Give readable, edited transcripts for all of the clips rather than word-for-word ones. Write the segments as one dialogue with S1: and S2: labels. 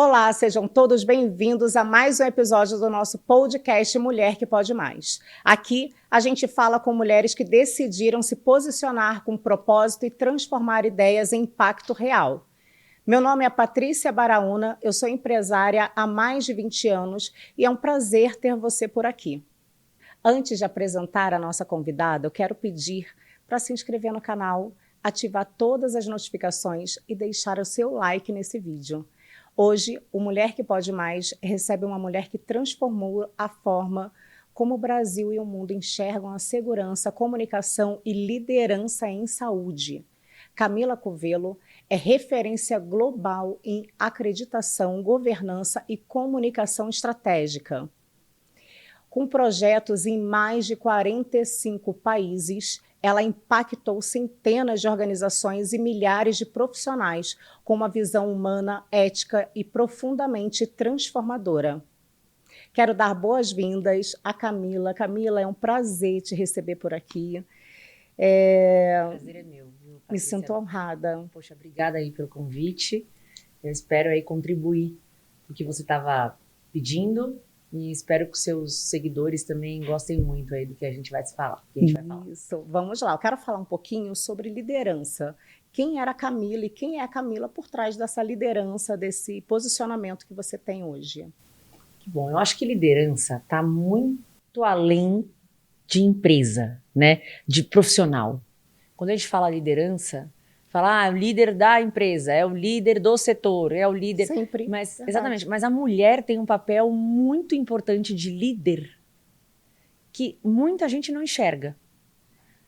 S1: Olá, sejam todos bem-vindos a mais um episódio do nosso podcast Mulher que Pode Mais. Aqui a gente fala com mulheres que decidiram se posicionar com propósito e transformar ideias em impacto real. Meu nome é Patrícia Baraúna, eu sou empresária há mais de 20 anos e é um prazer ter você por aqui. Antes de apresentar a nossa convidada, eu quero pedir para se inscrever no canal, ativar todas as notificações e deixar o seu like nesse vídeo. Hoje, o Mulher que Pode Mais recebe uma mulher que transformou a forma como o Brasil e o mundo enxergam a segurança, comunicação e liderança em saúde. Camila Covello é referência global em acreditação, governança e comunicação estratégica. Com projetos em mais de 45 países, ela impactou centenas de organizações e milhares de profissionais com uma visão humana, ética e profundamente transformadora. Quero dar boas-vindas a Camila. Camila, é um prazer te receber por aqui.
S2: O prazer é meu, viu, Patrícia?
S1: Me sinto honrada.
S2: Poxa, obrigada aí pelo convite. Eu espero aí contribuir com o que você estava pedindo e espero que os seus seguidores também gostem muito aí do que a gente vai se falar.
S1: Isso, vamos lá. Eu quero falar um pouquinho sobre liderança. Quem era a Camila e quem é a Camila por trás dessa liderança, desse posicionamento que você tem hoje?
S2: Que bom, eu acho que liderança está muito além de empresa, né? De profissional. Quando a gente fala liderança, fala, é o líder da empresa, é o líder do setor, é o líder...
S1: Sempre.
S2: Mas, exatamente, mas a mulher tem um papel muito importante de líder que muita gente não enxerga.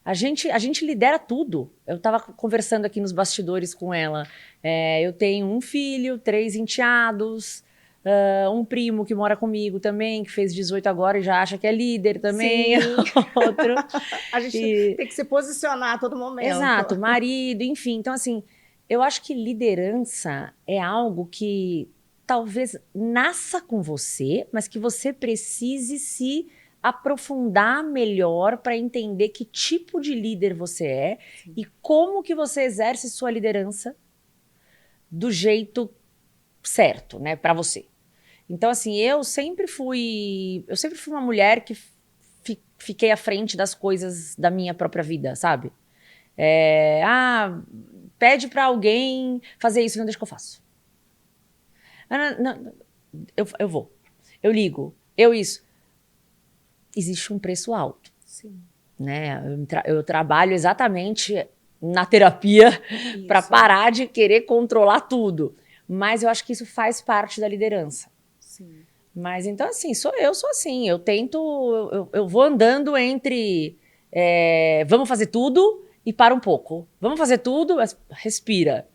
S2: A gente lidera tudo. Eu estava conversando aqui nos bastidores com ela. Eu tenho um filho, 3 enteados, um primo que mora comigo também, que fez 18 agora e já acha que é líder também.
S1: Sim.
S2: Outro.
S1: A gente tem que se posicionar a todo momento.
S2: Exato, marido, enfim. Então, assim, eu acho que liderança é algo que talvez nasça com você, mas que você precise se aprofundar melhor para entender que tipo de líder você é. Sim. E como que você exerce sua liderança do jeito certo, né, para você. Então, assim, eu sempre fui uma mulher que fiquei à frente das coisas da minha própria vida, sabe? Pede para alguém fazer isso, não deixa que eu faço. Não, eu vou, eu ligo, eu isso. Existe um preço alto.
S1: Sim.
S2: Né? Eu trabalho exatamente na terapia para parar de querer controlar tudo. Mas eu acho que isso faz parte da liderança.
S1: Sim.
S2: Mas então, assim, sou assim. Eu tento, eu vou andando entre vamos fazer tudo e para um pouco. Vamos fazer tudo, respira.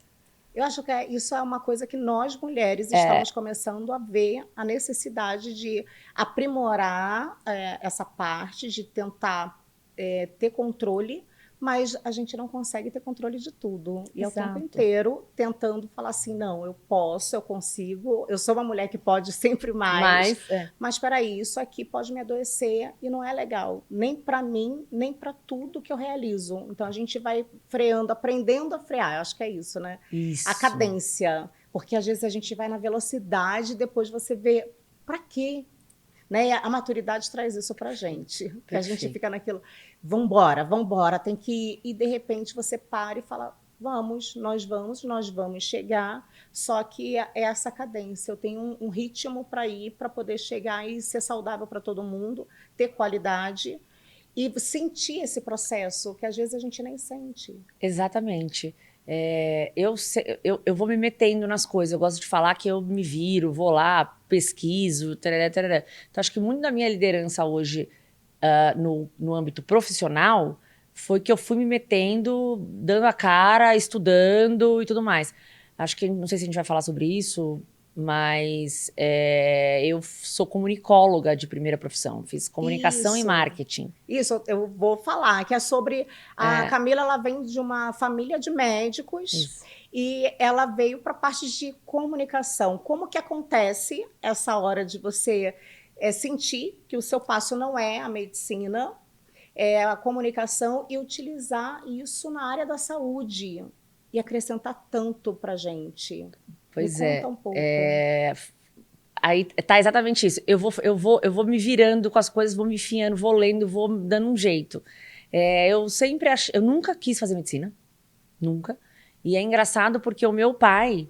S1: Eu acho que isso é uma coisa que nós, mulheres, estamos começando a ver a necessidade de aprimorar essa parte, de tentar ter controle, mas a gente não consegue ter controle de tudo. E é o tempo inteiro tentando falar assim, não, eu posso, eu consigo, eu sou uma mulher que pode sempre mais, mas espera aí, isso aqui pode me adoecer e não é legal, nem para mim, nem para tudo que eu realizo. Então a gente vai freando, aprendendo a frear, eu acho que é isso, né?
S2: Isso.
S1: A cadência, porque às vezes a gente vai na velocidade e depois você vê, para quê? Né? E a maturidade traz isso para a gente, que a gente fica naquilo, vambora, tem que ir, e de repente você para e fala, nós vamos chegar, só que é essa cadência, eu tenho um ritmo para ir, para poder chegar e ser saudável para todo mundo, ter qualidade e sentir esse processo, que às vezes a gente nem sente.
S2: Exatamente. Eu vou me metendo nas coisas, eu gosto de falar que eu me viro, vou lá, pesquiso, tarará, tarará. Então acho que muito da minha liderança hoje no âmbito profissional foi que eu fui me metendo, dando a cara, estudando e tudo mais. Acho que, não sei se a gente vai falar sobre isso, mas eu sou comunicóloga de primeira profissão, fiz comunicação e marketing.
S1: Isso, eu vou falar, que é sobre... A Camila, ela vem de uma família de médicos e ela veio para a parte de comunicação. Como que acontece essa hora de você sentir que o seu passo não é a medicina, é a comunicação, e utilizar isso na área da saúde e acrescentar tanto para a gente?
S2: Pois
S1: Me
S2: é.
S1: conta um pouco.
S2: Aí tá exatamente isso. Eu vou me virando com as coisas, vou me enfiando, vou lendo, vou dando um jeito. Eu nunca quis fazer medicina, nunca. E é engraçado porque o meu pai,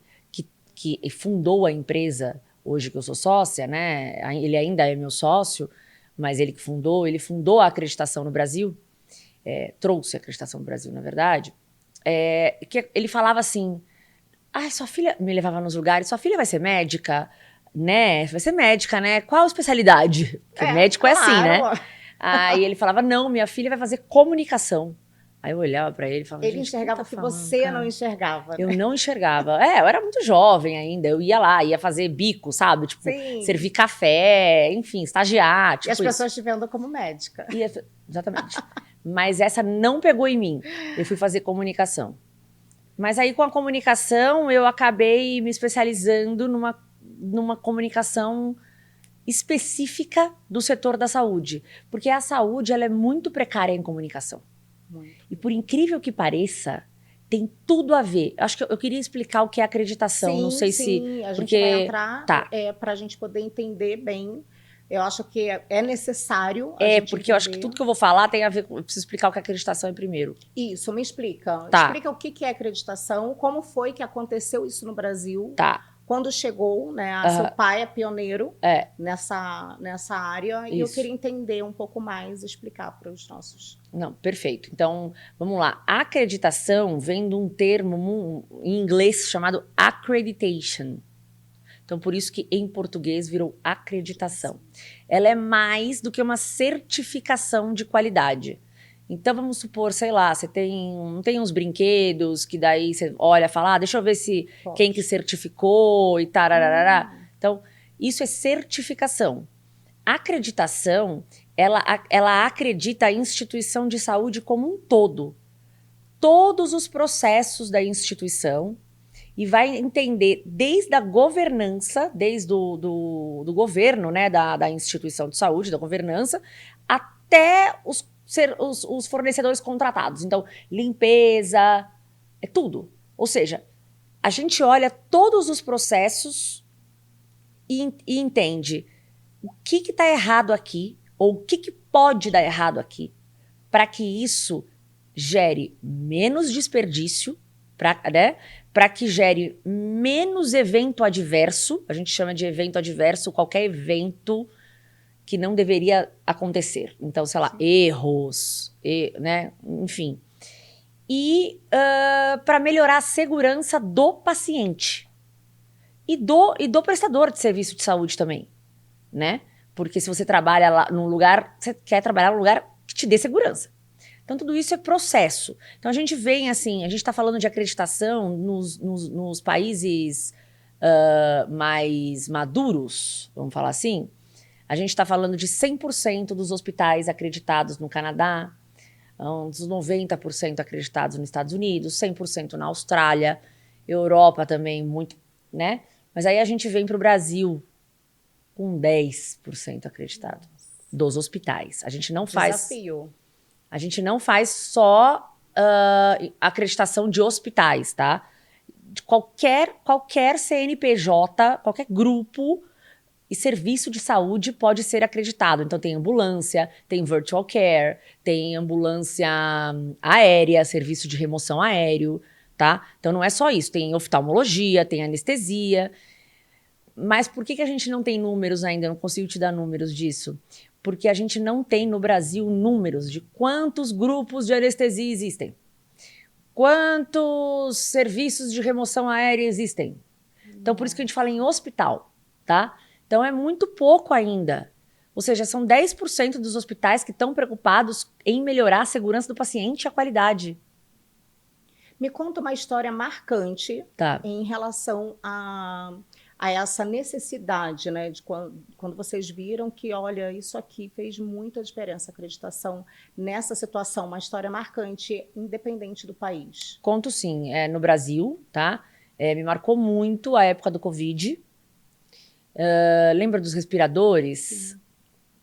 S2: que fundou a empresa, hoje que eu sou sócia, né? Ele ainda é meu sócio, mas ele fundou a acreditação no Brasil, trouxe a acreditação no Brasil, na verdade. Que ele falava assim: ai, sua filha me levava nos lugares, sua filha vai ser médica, né? Vai ser médica, né? Qual especialidade? Porque médico é assim, né?
S1: Claro.
S2: Aí ele falava: não, minha filha vai fazer comunicação. Aí eu olhava pra ele e falava:
S1: Ele
S2: gente, quem
S1: enxergava
S2: tá
S1: o que
S2: falando,
S1: você não
S2: cara?
S1: enxergava,
S2: Eu
S1: né?
S2: não enxergava. Eu era muito jovem ainda. Eu ia lá, ia fazer bico, sabe? Tipo,
S1: Sim.
S2: servir café, enfim, estagiar,
S1: E as
S2: tipo isso.
S1: pessoas te vendo como médica.
S2: Exatamente. Mas essa não pegou em mim. Eu fui fazer comunicação. Mas aí, com a comunicação, eu acabei me especializando numa comunicação específica do setor da saúde. Porque a saúde, ela é muito precária em comunicação.
S1: Muito.
S2: E por incrível que pareça, tem tudo a ver. Acho que eu queria explicar o que é acreditação. Não sei se...
S1: Sim, a gente vai
S2: Porque...
S1: entrar
S2: Tá.
S1: para a gente poder entender bem. Eu acho que é necessário a gente
S2: Porque eu acho que
S1: entender.
S2: tudo que eu vou falar tem a ver com... Eu preciso explicar o que é acreditação primeiro.
S1: Isso, me explica.
S2: Tá.
S1: Explica o que é acreditação, como foi que aconteceu isso no Brasil,
S2: Tá.
S1: quando chegou, né? Seu pai é pioneiro nessa área, e eu
S2: Isso.
S1: queria entender um pouco mais, explicar para os nossos.
S2: Não, perfeito. Então, vamos lá. Acreditação vem de um termo em inglês chamado accreditation. Então, por isso que em português virou acreditação. Ela é mais do que uma certificação de qualidade. Então, vamos supor, sei lá, você não tem uns brinquedos que daí você olha e fala, deixa eu ver se quem que certificou e tararará. Então, isso é certificação. Acreditação, ela acredita a instituição de saúde como um todo. Todos os processos da instituição, e vai entender desde a governança, desde do governo, né, da instituição de saúde, da governança, até os fornecedores contratados. Então, limpeza, é tudo. Ou seja, a gente olha todos os processos e entende o que está errado aqui, ou o que pode dar errado aqui, para que isso gere menos desperdício, para que gere menos evento adverso. A gente chama de evento adverso qualquer evento que não deveria acontecer. Então, sei lá, erros, né? Enfim. E para melhorar a segurança do paciente e do prestador de serviço de saúde também, né? Porque se você trabalha lá num lugar, você quer trabalhar num lugar que te dê segurança. Então, tudo isso é processo. Então, a gente vem assim, a gente está falando de acreditação nos países mais maduros, vamos falar assim. A gente está falando de 100% dos hospitais acreditados no Canadá, uns 90% acreditados nos Estados Unidos, 100% na Austrália, Europa também, muito, né? Mas aí a gente vem para o Brasil com 10% acreditado dos hospitais. A gente não faz...
S1: Desafio.
S2: A gente não faz só acreditação de hospitais, tá? De qualquer CNPJ, qualquer grupo e serviço de saúde pode ser acreditado. Então tem ambulância, tem virtual care, tem ambulância aérea, serviço de remoção aéreo, tá? Então não é só isso, tem oftalmologia, tem anestesia. Mas por que a gente não tem números ainda? Eu não consigo te dar números disso. Porque a gente não tem no Brasil números de quantos grupos de anestesia existem. Quantos serviços de remoção aérea existem. Então, por isso que a gente fala em hospital, tá? Então, é muito pouco ainda. Ou seja, são 10% dos hospitais que estão preocupados em melhorar a segurança do paciente e a qualidade.
S1: Me conta uma história marcante em relação a essa necessidade, né, de quando vocês viram que, olha, isso aqui fez muita diferença, a acreditação nessa situação, uma história marcante, independente do país.
S2: Conto sim, no Brasil, tá? Me marcou muito a época do Covid. Lembra dos respiradores? Sim.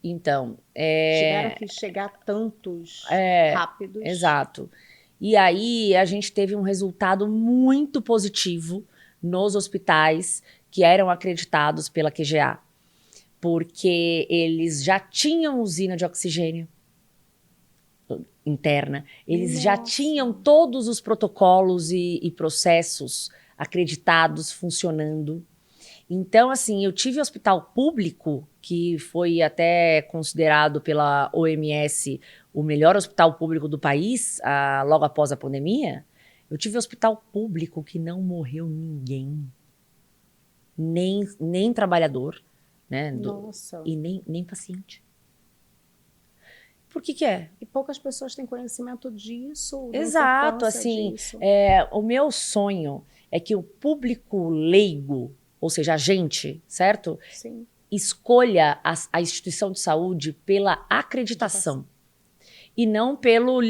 S2: Então...
S1: Tiveram que chegar tantos rápidos.
S2: Exato. E aí a gente teve um resultado muito positivo nos hospitais que eram acreditados pela QGA, porque eles já tinham usina de oxigênio interna, eles já tinham todos os protocolos e processos acreditados, funcionando. Então, assim, eu tive hospital público, que foi até considerado pela OMS o melhor hospital público do país, logo após a pandemia. Eu tive hospital público que não morreu ninguém, nem trabalhador, né? E nem paciente. Por que é?
S1: E poucas pessoas têm conhecimento disso.
S2: Exato, assim, o meu sonho é que o público leigo, ou seja, a gente, certo?
S1: Sim.
S2: Escolha a instituição de saúde pela acreditação e não pelo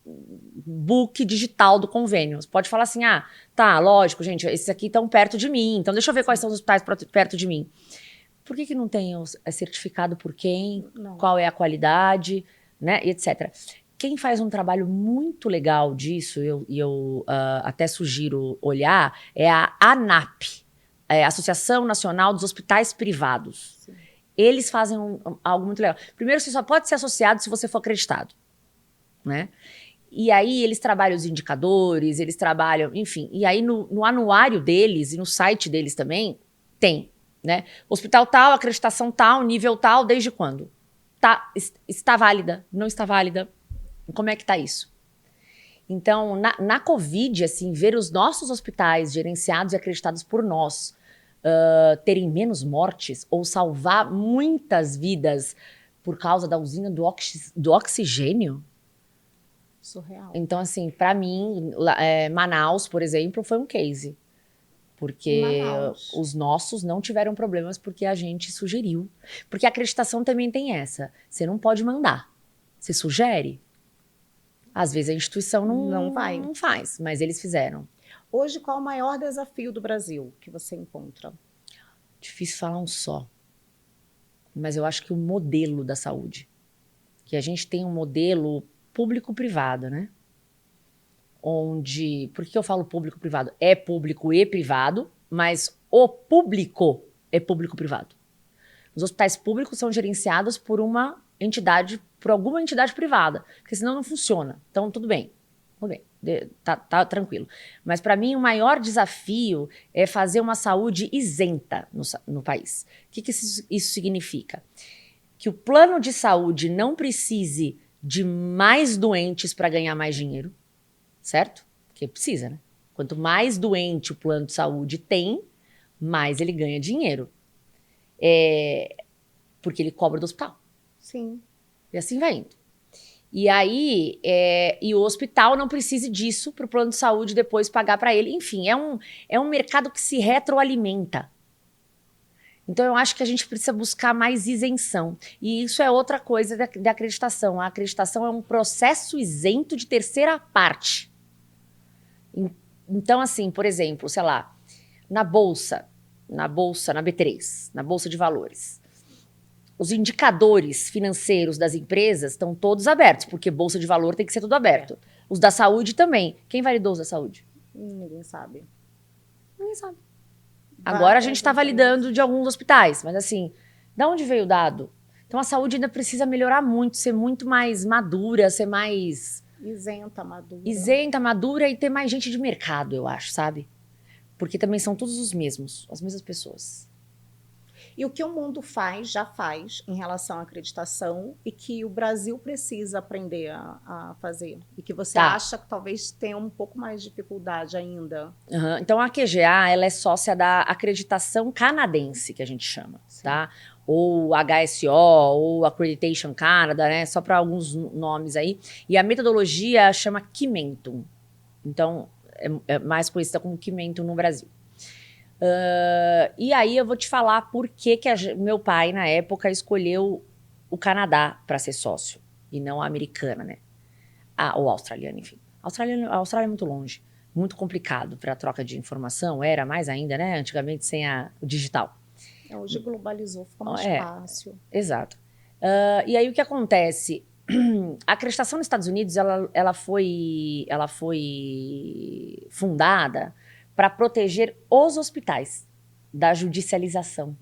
S2: book digital do convênio. Você pode falar assim, tá, lógico, gente, esses aqui estão perto de mim, então deixa eu ver quais são os hospitais perto de mim. Por que não tem certificado por quem? Não. Qual é a qualidade? Né, e etc. Quem faz um trabalho muito legal disso, eu até sugiro olhar, é a ANAP, Associação Nacional dos Hospitais Privados. Sim. Eles fazem algo muito legal. Primeiro, você só pode ser associado se você for acreditado, né? E aí eles trabalham os indicadores, eles trabalham, enfim. E aí no anuário deles e no site deles também tem, né? Hospital tal, acreditação tal, nível tal, desde quando? Está válida, não está válida, como é que está isso? Então, na Covid, assim, ver os nossos hospitais gerenciados e acreditados por nós terem menos mortes ou salvar muitas vidas por causa da usina do oxigênio.
S1: Surreal.
S2: Então, assim, para mim, Manaus, por exemplo, foi um case. Porque os nossos não tiveram problemas porque a gente sugeriu. Porque a acreditação também tem essa. Você não pode mandar. Você sugere. Às vezes a instituição não faz, mas eles fizeram.
S1: Hoje, qual o maior desafio do Brasil que você encontra?
S2: Difícil falar um só. Mas eu acho que o modelo da saúde. Que a gente tem um modelo público-privado, né? Onde... Por que eu falo público-privado? É público e privado, mas o público é público-privado. Os hospitais públicos são gerenciados por uma entidade, por alguma entidade privada, porque senão não funciona. Então, tudo bem, tá tranquilo. Mas, para mim, o maior desafio é fazer uma saúde isenta no país. O que isso significa? Que o plano de saúde não precise de mais doentes para ganhar mais dinheiro, certo? Porque precisa, né? Quanto mais doente o plano de saúde tem, mais ele ganha dinheiro. Porque ele cobra do hospital.
S1: Sim.
S2: E assim vai indo. E aí, e o hospital não precisa disso para o plano de saúde depois pagar para ele. Enfim, é um mercado que se retroalimenta. Então, eu acho que a gente precisa buscar mais isenção. E isso é outra coisa da acreditação. A acreditação é um processo isento de terceira parte. Então, assim, por exemplo, sei lá, na Bolsa, na B3, na Bolsa de Valores, os indicadores financeiros das empresas estão todos abertos, porque Bolsa de Valor tem que ser tudo aberto. Os da saúde também. Quem validou os da saúde?
S1: Ninguém sabe.
S2: Ninguém sabe. Agora a gente está validando de alguns hospitais, mas assim, da onde veio o dado? Então a saúde ainda precisa melhorar muito, ser muito mais madura, ser mais... Isenta, madura e ter mais gente de mercado, eu acho, sabe? Porque também são todos os mesmos, as mesmas pessoas.
S1: E o que o mundo já faz em relação à acreditação e que o Brasil precisa aprender a fazer? E que você acha que talvez tenha um pouco mais de dificuldade ainda?
S2: Uhum. Então, a QGA, ela é sócia da acreditação canadense, que a gente chama, tá? Ou HSO, ou Accreditation Canada, né? Só para alguns nomes aí. E a metodologia chama Kimentum. Então, é mais conhecida como Kimentum no Brasil. E aí eu vou te falar por que meu pai, na época, escolheu o Canadá para ser sócio, e não a americana, né? Ou a australiana, enfim. A Austrália é muito longe, muito complicado para a troca de informação, era mais ainda, né? Antigamente sem o digital.
S1: Hoje globalizou, ficou mais fácil.
S2: Exato. E aí o que acontece? A acreditação nos Estados Unidos, ela foi fundada para proteger os hospitais da judicialização.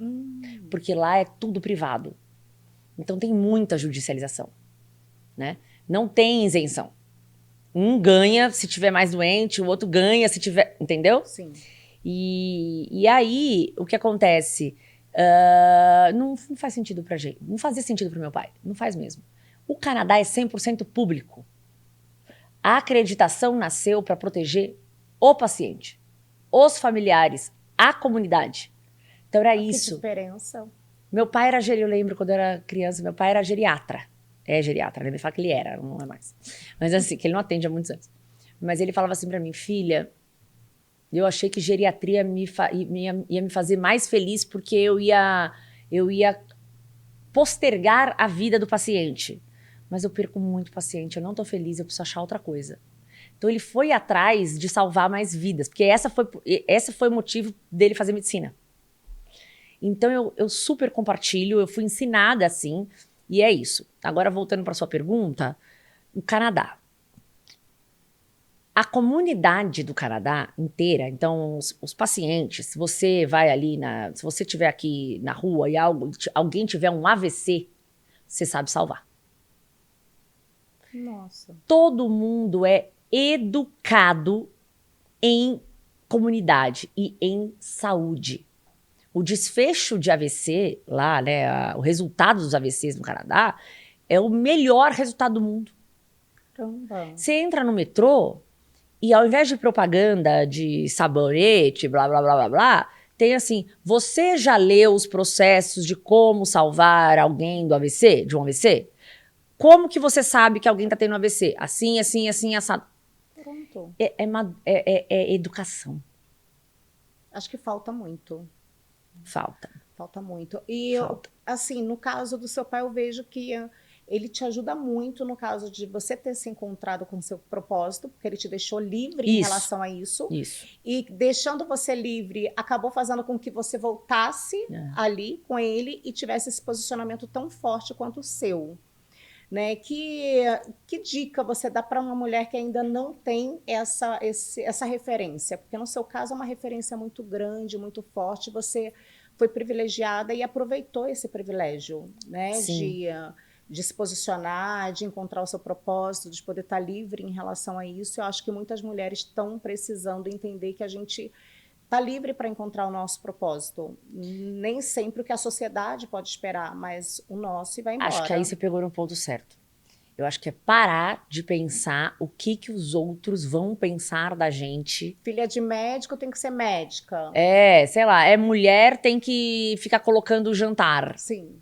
S2: Porque lá é tudo privado. Então tem muita judicialização, né? Não tem isenção. Um ganha se tiver mais doente, o outro ganha se tiver... Entendeu?
S1: Sim.
S2: E aí, o que acontece? Não faz sentido pra gente. Não fazia sentido pro meu pai. Não faz mesmo. O Canadá é 100% público. A acreditação nasceu para proteger o paciente, os familiares, a comunidade. Então era isso.
S1: Que diferença.
S2: Meu pai era eu lembro quando eu era criança, meu pai era geriatra. É geriatra, né? Me fala que ele era, não é mais. Mas assim, que ele não atende há muitos anos. Mas ele falava assim pra mim, filha, eu achei que geriatria ia me fazer mais feliz porque eu ia postergar a vida do paciente. Mas eu perco muito paciente, eu não tô feliz, eu preciso achar outra coisa. Então ele foi atrás de salvar mais vidas, porque essa foi o motivo dele fazer medicina. Então eu super compartilho, eu fui ensinada assim, e é isso. Agora voltando para sua pergunta, o Canadá. A comunidade do Canadá inteira, então os pacientes, se você vai ali, se você estiver aqui na rua e alguém tiver um AVC, você sabe salvar.
S1: Nossa.
S2: Todo mundo é educado em comunidade e em saúde. O desfecho de AVC lá, né, o resultado dos AVCs no Canadá é o melhor resultado do mundo.
S1: Caramba.
S2: Você entra no metrô e ao invés de propaganda de sabonete, blá, blá, blá, blá, blá, tem assim, você já leu os processos de como salvar alguém do AVC, de um AVC? Como que você sabe que alguém está tendo AVC? Assim, assim, assim, assado.
S1: Pronto.
S2: É educação.
S1: Acho que falta muito.
S2: Falta
S1: muito. E, assim, no caso do seu pai, eu vejo que ele te ajuda muito no caso de você ter se encontrado com o seu propósito, porque ele te deixou livre em relação a isso. E deixando você livre, acabou fazendo com que você voltasse ali com ele e tivesse esse posicionamento tão forte quanto o seu. Né? Que dica você dá para uma mulher que ainda não tem essa referência? Porque no seu caso é uma referência muito grande, muito forte, você foi privilegiada e aproveitou esse privilégio, né? De se posicionar, de encontrar o seu propósito, de poder estar livre em relação a isso. Eu acho que muitas mulheres estão precisando entender que a gente está livre para encontrar o nosso propósito. Nem sempre o que a sociedade pode esperar, mas o nosso e vai embora.
S2: Acho que aí você pegou no ponto certo. Eu acho que é parar de pensar o que os outros vão pensar da gente.
S1: Filha de médico tem que ser médica.
S2: Sei lá, é mulher, tem que ficar colocando o jantar.
S1: Sim.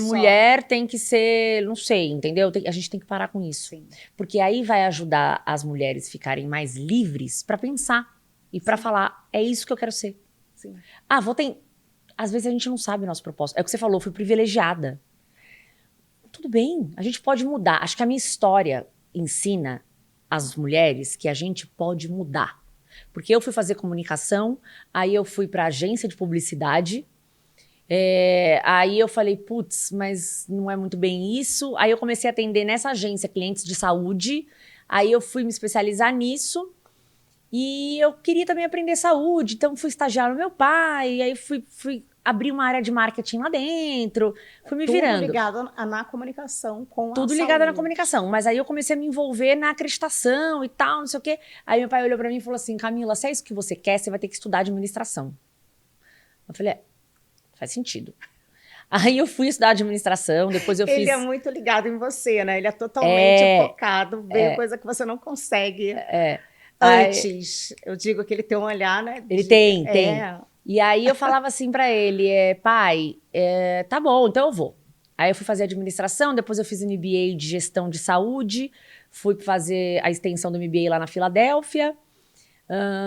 S2: Mulher tem que ser, não sei, entendeu? A gente tem que parar com isso.
S1: Sim.
S2: Porque aí vai ajudar as mulheres ficarem mais livres para pensar. E para falar, é isso que eu quero ser.
S1: Sim.
S2: Às vezes a gente não sabe o nosso propósito. É o que você falou, eu fui privilegiada. Tudo bem, a gente pode mudar. Acho que a minha história ensina as mulheres que a gente pode mudar. Porque eu fui fazer comunicação, aí eu fui para agência de publicidade, aí eu falei, putz, mas não é muito bem isso. Aí eu comecei a atender nessa agência clientes de saúde, aí eu fui me especializar nisso. E eu queria também aprender saúde, então fui estagiar no meu pai, aí fui abrir uma área de marketing lá dentro, fui me virando.
S1: Tudo ligado na comunicação com a saúde.
S2: Tudo ligado na comunicação, mas aí eu comecei a me envolver na acreditação e tal, não sei o quê. Aí meu pai olhou pra mim e falou assim, Camila, se é isso que você quer, você vai ter que estudar administração. Eu falei, faz sentido. Aí eu fui estudar administração, depois eu fiz...
S1: Ele é muito ligado em você, né? Ele é totalmente focado, veio coisa que você não consegue... Antes, eu digo que ele tem um olhar, né?
S2: Ele tem. E aí eu falava assim pra ele, pai, tá bom, então eu vou. Aí eu fui fazer administração, depois eu fiz MBA de gestão de saúde, fui fazer a extensão do MBA lá na Filadélfia.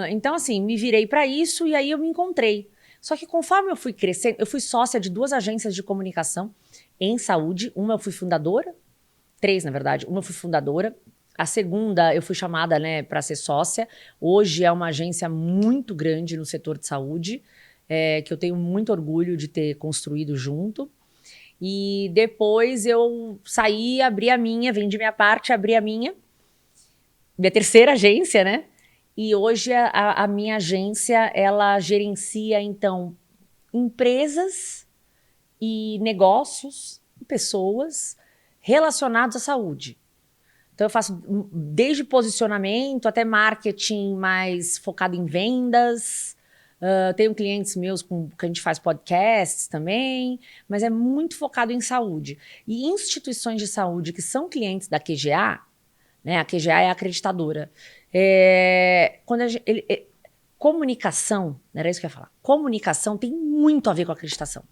S2: Então assim, me virei pra isso e aí eu me encontrei. Só que conforme eu fui crescendo, eu fui sócia de 2 agências de comunicação em saúde. Uma eu fui fundadora, 3 na verdade, uma eu fui fundadora. A segunda, eu fui chamada, né, para ser sócia. Hoje é uma agência muito grande no setor de saúde, que eu tenho muito orgulho de ter construído junto. E depois eu saí, abri a minha, vendi minha parte, abri a minha terceira agência, né? E hoje a minha agência, ela gerencia, então, empresas e negócios, pessoas relacionados à saúde. Então, eu faço desde posicionamento até marketing mais focado em vendas. Tenho clientes meus que a gente faz podcasts também, mas é muito focado em saúde. E instituições de saúde que são clientes da QGA, né? A QGA é a acreditadora. Comunicação, não era isso que eu ia falar. Comunicação tem muito a ver com acreditação.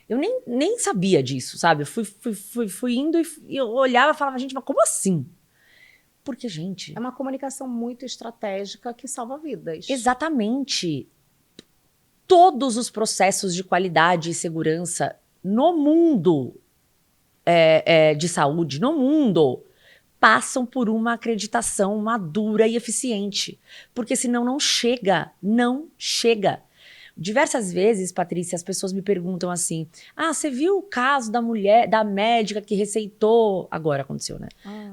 S2: Eu nem sabia disso, sabe? Eu fui indo e eu olhava e falava, gente, mas como assim? Porque, gente...
S1: É uma comunicação muito estratégica que salva vidas.
S2: Exatamente. Todos os processos de qualidade e segurança no mundo de saúde, no mundo, passam por uma acreditação madura e eficiente. Porque senão não chega. Não chega. Diversas vezes, Patrícia, as pessoas me perguntam assim, você viu o caso da mulher, da médica que receitou, agora aconteceu, né?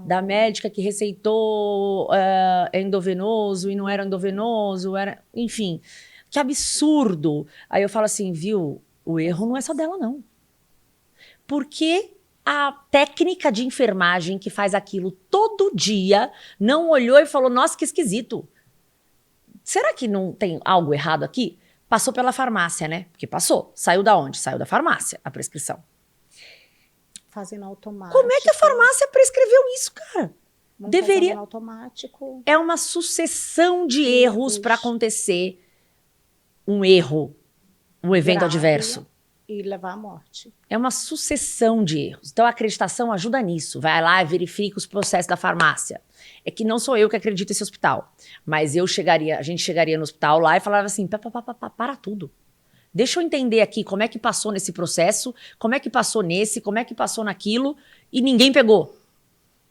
S2: Da médica que receitou endovenoso e não era endovenoso, enfim, que absurdo. Aí eu falo assim, viu, o erro não é só dela, não. Porque a técnica de enfermagem que faz aquilo todo dia não olhou e falou, nossa, que esquisito. Será que não tem algo errado aqui? Passou pela farmácia, né? Porque passou. Saiu da onde? Saiu da farmácia, a prescrição.
S1: Fazendo automático.
S2: Como é que a farmácia prescreveu isso, cara? Deveria.
S1: No automático.
S2: É uma sucessão de erros para acontecer um erro, um evento adverso.
S1: E levar à morte.
S2: É uma sucessão de erros. Então, a acreditação ajuda nisso. Vai lá e verifica os processos da farmácia. É que não sou eu que acredito nesse hospital. Mas a gente chegaria no hospital lá e falava assim, para tudo. Deixa eu entender aqui como é que passou nesse processo, como é que passou nesse, como é que passou naquilo, e ninguém pegou.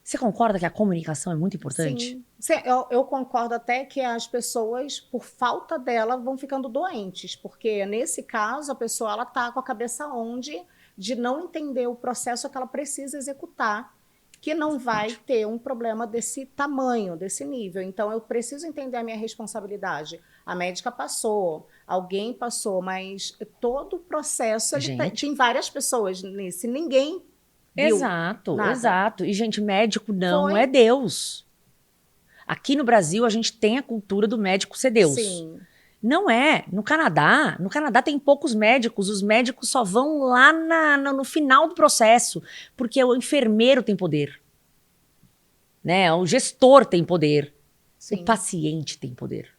S2: Você concorda que a comunicação é muito importante?
S1: Sim, eu concordo até que as pessoas, por falta dela, vão ficando doentes, porque nesse caso a pessoa está com a cabeça onde de não entender o processo que ela precisa executar, que não vai ter um problema desse tamanho, desse nível. Então eu preciso entender a minha responsabilidade. A médica passou, alguém passou, mas todo o processo tem várias pessoas nesse, ninguém viu
S2: Exato,
S1: nada.
S2: Exato. E, gente, médico não é Deus. Aqui no Brasil, a gente tem a cultura do médico ser Deus.
S1: Sim.
S2: Não é. No Canadá tem poucos médicos. Os médicos só vão lá no final do processo, porque o enfermeiro tem poder. Né? O gestor tem poder. Sim. O paciente tem poder.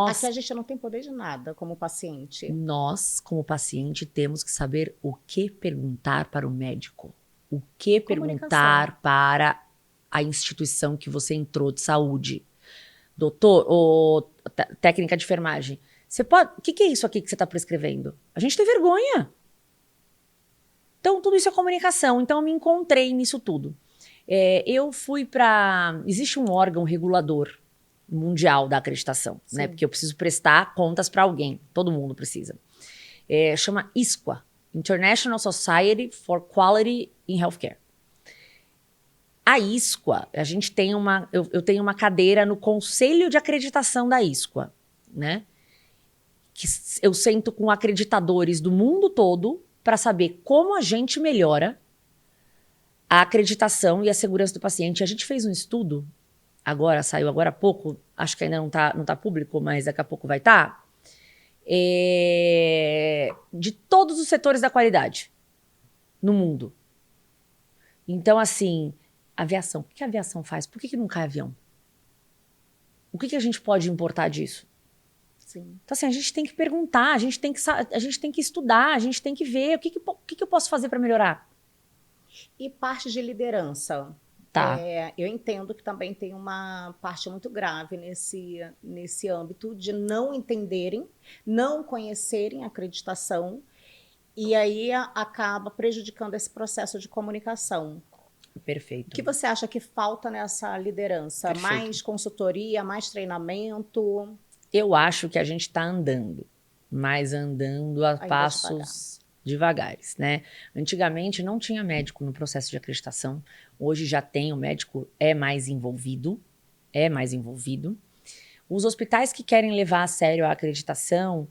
S1: Aqui a gente não tem poder de nada como paciente.
S2: Nós, como paciente, temos que saber o que perguntar para o médico. O que perguntar para a instituição que você entrou de saúde. Doutor, ou técnica de enfermagem, você pode... O que é isso aqui que você está prescrevendo? A gente tem vergonha. Então, tudo isso é comunicação. Então, eu me encontrei nisso tudo. Eu fui para... Existe um órgão regulador mundial da acreditação, né? Porque eu preciso prestar contas para alguém. Todo mundo precisa. Chama ISQA, International Society for Quality in Healthcare. A ISQA, a gente tem eu tenho uma cadeira no conselho de acreditação da ISQA, né? Que eu sento com acreditadores do mundo todo para saber como a gente melhora a acreditação e a segurança do paciente. A gente fez um estudo, saiu agora há pouco, acho que ainda não tá público, mas daqui a pouco vai estar, de todos os setores da qualidade no mundo. Então, assim, aviação. O que a aviação faz? Por que não cai avião? O que a gente pode importar disso?
S1: Sim.
S2: Então, assim, a gente tem que perguntar, a gente tem que estudar, a gente tem que ver o que eu posso fazer para melhorar.
S1: E parte de liderança?
S2: Tá.
S1: Eu entendo que também tem uma parte muito grave nesse âmbito de não entenderem, não conhecerem a acreditação, e aí acaba prejudicando esse processo de comunicação.
S2: Perfeito.
S1: O que você acha que falta nessa liderança?
S2: Perfeito.
S1: Mais consultoria, mais treinamento?
S2: Eu acho que a gente está andando, mas andando a passos devagares, né? Antigamente não tinha médico no processo de acreditação, hoje já tem, o médico é mais envolvido, é mais envolvido. Os hospitais que querem levar a sério a acreditação,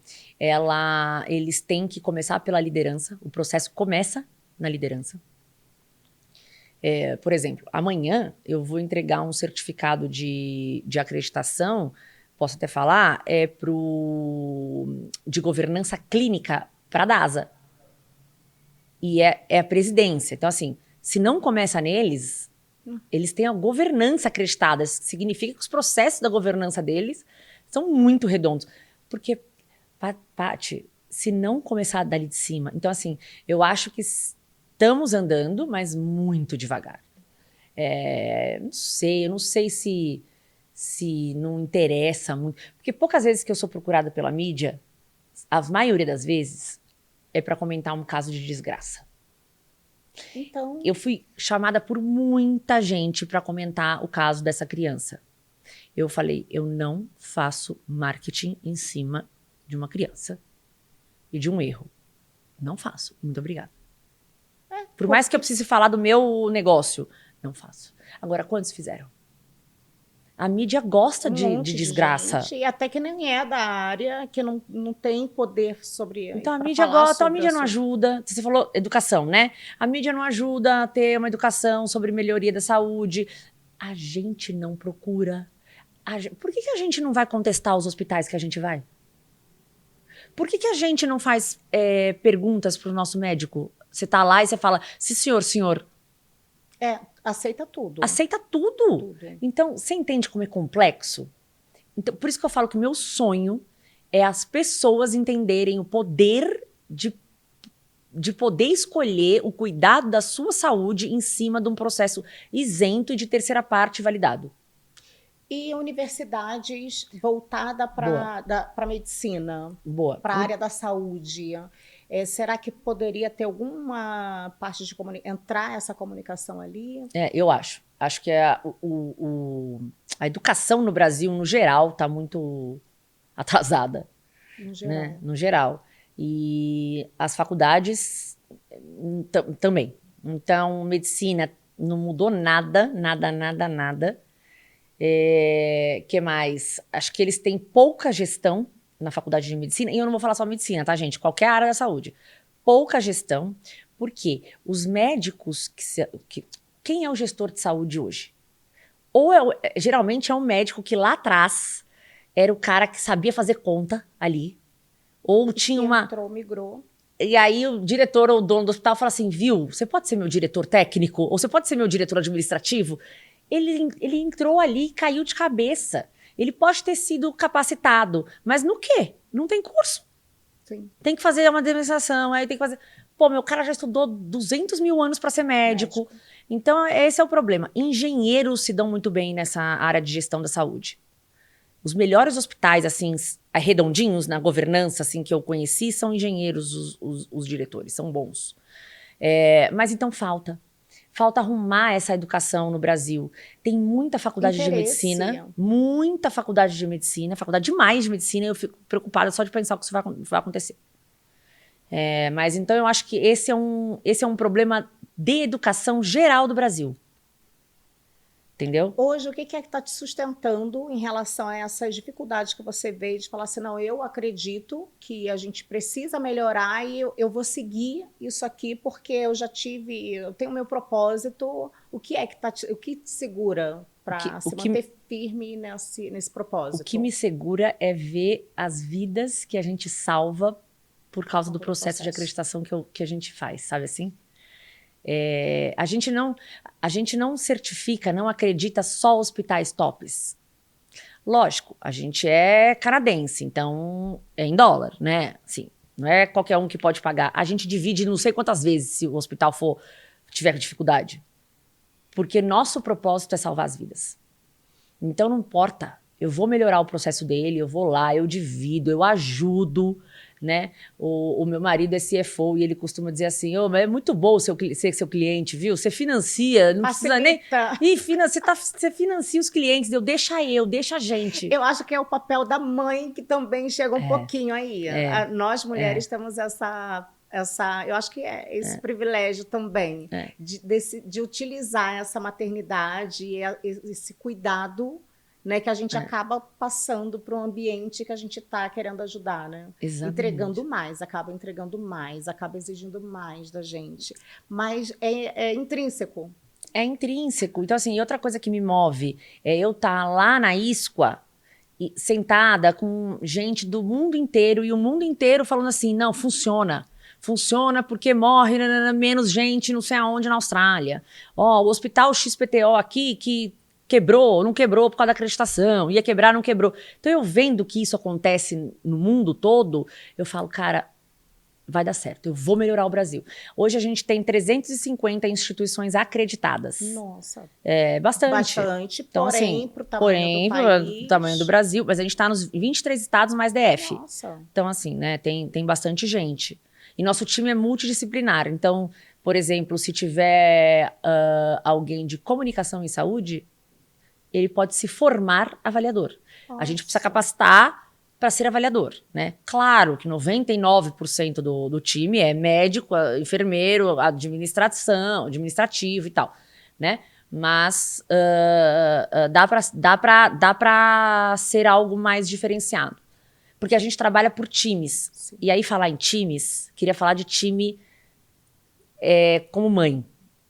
S2: eles têm que começar pela liderança. O processo começa na liderança. Por exemplo, amanhã eu vou entregar um certificado de acreditação, posso até falar, de governança clínica para a DASA. E é a presidência. Então, assim, se não começa neles, eles têm a governança acreditada. Isso significa que os processos da governança deles são muito redondos. Porque, Paty, se não começar dali de cima... Então, assim, eu acho que estamos andando, mas muito devagar. Eu não sei se não interessa muito. Porque poucas vezes que eu sou procurada pela mídia, a maioria das vezes, é para comentar um caso de desgraça.
S1: Então...
S2: Eu fui chamada por muita gente para comentar o caso dessa criança. Eu falei, eu não faço marketing em cima de uma criança e de um erro. Não faço. Muito obrigada. Por mais que eu precise falar do meu negócio, não faço. Agora, quantos fizeram? A mídia gosta de desgraça.
S1: Gente, e até que nem é da área, que não tem poder sobre...
S2: Então a mídia gosta, a mídia não ajuda. Você falou educação, né? A mídia não ajuda a ter uma educação sobre melhoria da saúde. A gente não procura. Por que a gente não vai contestar os hospitais que a gente vai? Por que a gente não faz perguntas para o nosso médico? Você tá lá e você fala, sim, senhor.
S1: Aceita tudo.
S2: Aceita tudo. Então, você entende como é complexo? Então, por isso que eu falo que o meu sonho é as pessoas entenderem o poder de poder escolher o cuidado da sua saúde em cima de um processo isento e de terceira parte validado.
S1: E universidades voltadas para a medicina, para a área da saúde. Será que poderia ter alguma parte de entrar essa comunicação ali?
S2: Eu acho. Acho que a educação no Brasil, no geral, está muito atrasada.
S1: No geral.
S2: Né? No geral. E as faculdades também. Então, medicina não mudou nada. Que mais? Acho que eles têm pouca gestão na faculdade de medicina, e eu não vou falar só medicina, tá, gente? Qualquer área da saúde. Pouca gestão, porque os médicos... Quem é o gestor de saúde hoje? Geralmente é um médico que lá atrás era o cara que sabia fazer conta ali, ou tinha
S1: migrou.
S2: E aí o diretor ou o dono do hospital fala assim, viu, você pode ser meu diretor técnico? Ou você pode ser meu diretor administrativo? Ele entrou ali e caiu de cabeça. Ele pode ter sido capacitado, mas no quê? Não tem curso.
S1: Sim.
S2: Tem que fazer uma demonstração, aí tem que fazer... Pô, meu cara já estudou 200 mil anos para ser médico. Então, esse é o problema. Engenheiros se dão muito bem nessa área de gestão da saúde. Os melhores hospitais, assim, redondinhos na governança, assim, que eu conheci, são engenheiros, os diretores, são bons. Mas então falta arrumar essa educação no Brasil. Tem muita faculdade de medicina, faculdade demais de medicina, e eu fico preocupada só de pensar que isso vai acontecer. Mas então eu acho que esse é um problema de educação geral do Brasil. Entendeu?
S1: Hoje, o que é que está te sustentando em relação a essas dificuldades que você vê de falar assim, não, eu acredito que a gente precisa melhorar e eu vou seguir isso aqui porque eu tenho meu propósito. O que é que o que te segura para se manter firme nesse propósito?
S2: O que me segura é ver as vidas que a gente salva por causa do processo de acreditação que a gente faz, sabe assim? A gente não certifica, não acredita só hospitais tops. Lógico, a gente é canadense, então é em dólar, né? Assim, não é qualquer um que pode pagar. A gente divide não sei quantas vezes se o hospital tiver dificuldade. Porque nosso propósito é salvar as vidas. Então não importa, eu vou melhorar o processo dele, eu vou lá, eu divido, eu ajudo, né? O meu marido é CFO e ele costuma dizer assim, mas é muito bom ser seu cliente, viu? Você financia, não precisa nem... Você financia os clientes, deixa a gente.
S1: Eu acho que é o papel da mãe que também chega um pouquinho aí. Nós mulheres temos eu acho que esse privilégio também de utilizar essa maternidade e esse cuidado né? Que a gente acaba passando para um ambiente que a gente está querendo ajudar, né?
S2: Exatamente.
S1: Acaba entregando mais, acaba exigindo mais da gente. Mas é intrínseco.
S2: É intrínseco. Então, assim, e outra coisa que me move é eu estar lá na ISQA, sentada com gente do mundo inteiro, e o mundo inteiro falando assim, não, funciona. Funciona porque morre menos gente não sei aonde na Austrália. Ó, o hospital XPTO aqui que quebrou, não quebrou por causa da acreditação, ia quebrar, não quebrou. Então eu vendo que isso acontece no mundo todo, eu falo, cara, vai dar certo, eu vou melhorar o Brasil. Hoje a gente tem 350 instituições acreditadas.
S1: Nossa.
S2: É bastante.
S1: Bastante,
S2: então,
S1: porém,
S2: assim,
S1: para o tamanho do país.
S2: Pro tamanho do Brasil, mas a gente está nos 23 estados mais DF.
S1: Nossa.
S2: Então, assim, né, tem bastante gente. E nosso time é multidisciplinar. Então, por exemplo, se tiver alguém de comunicação e saúde, ele pode se formar avaliador.
S1: Nossa.
S2: A gente precisa capacitar para ser avaliador, né? Claro que 99% do time é médico, enfermeiro, administrativo e tal, né? Mas dá para ser algo mais diferenciado. Porque a gente trabalha por times.
S1: Sim.
S2: E aí, falar em times, queria falar de time como mãe,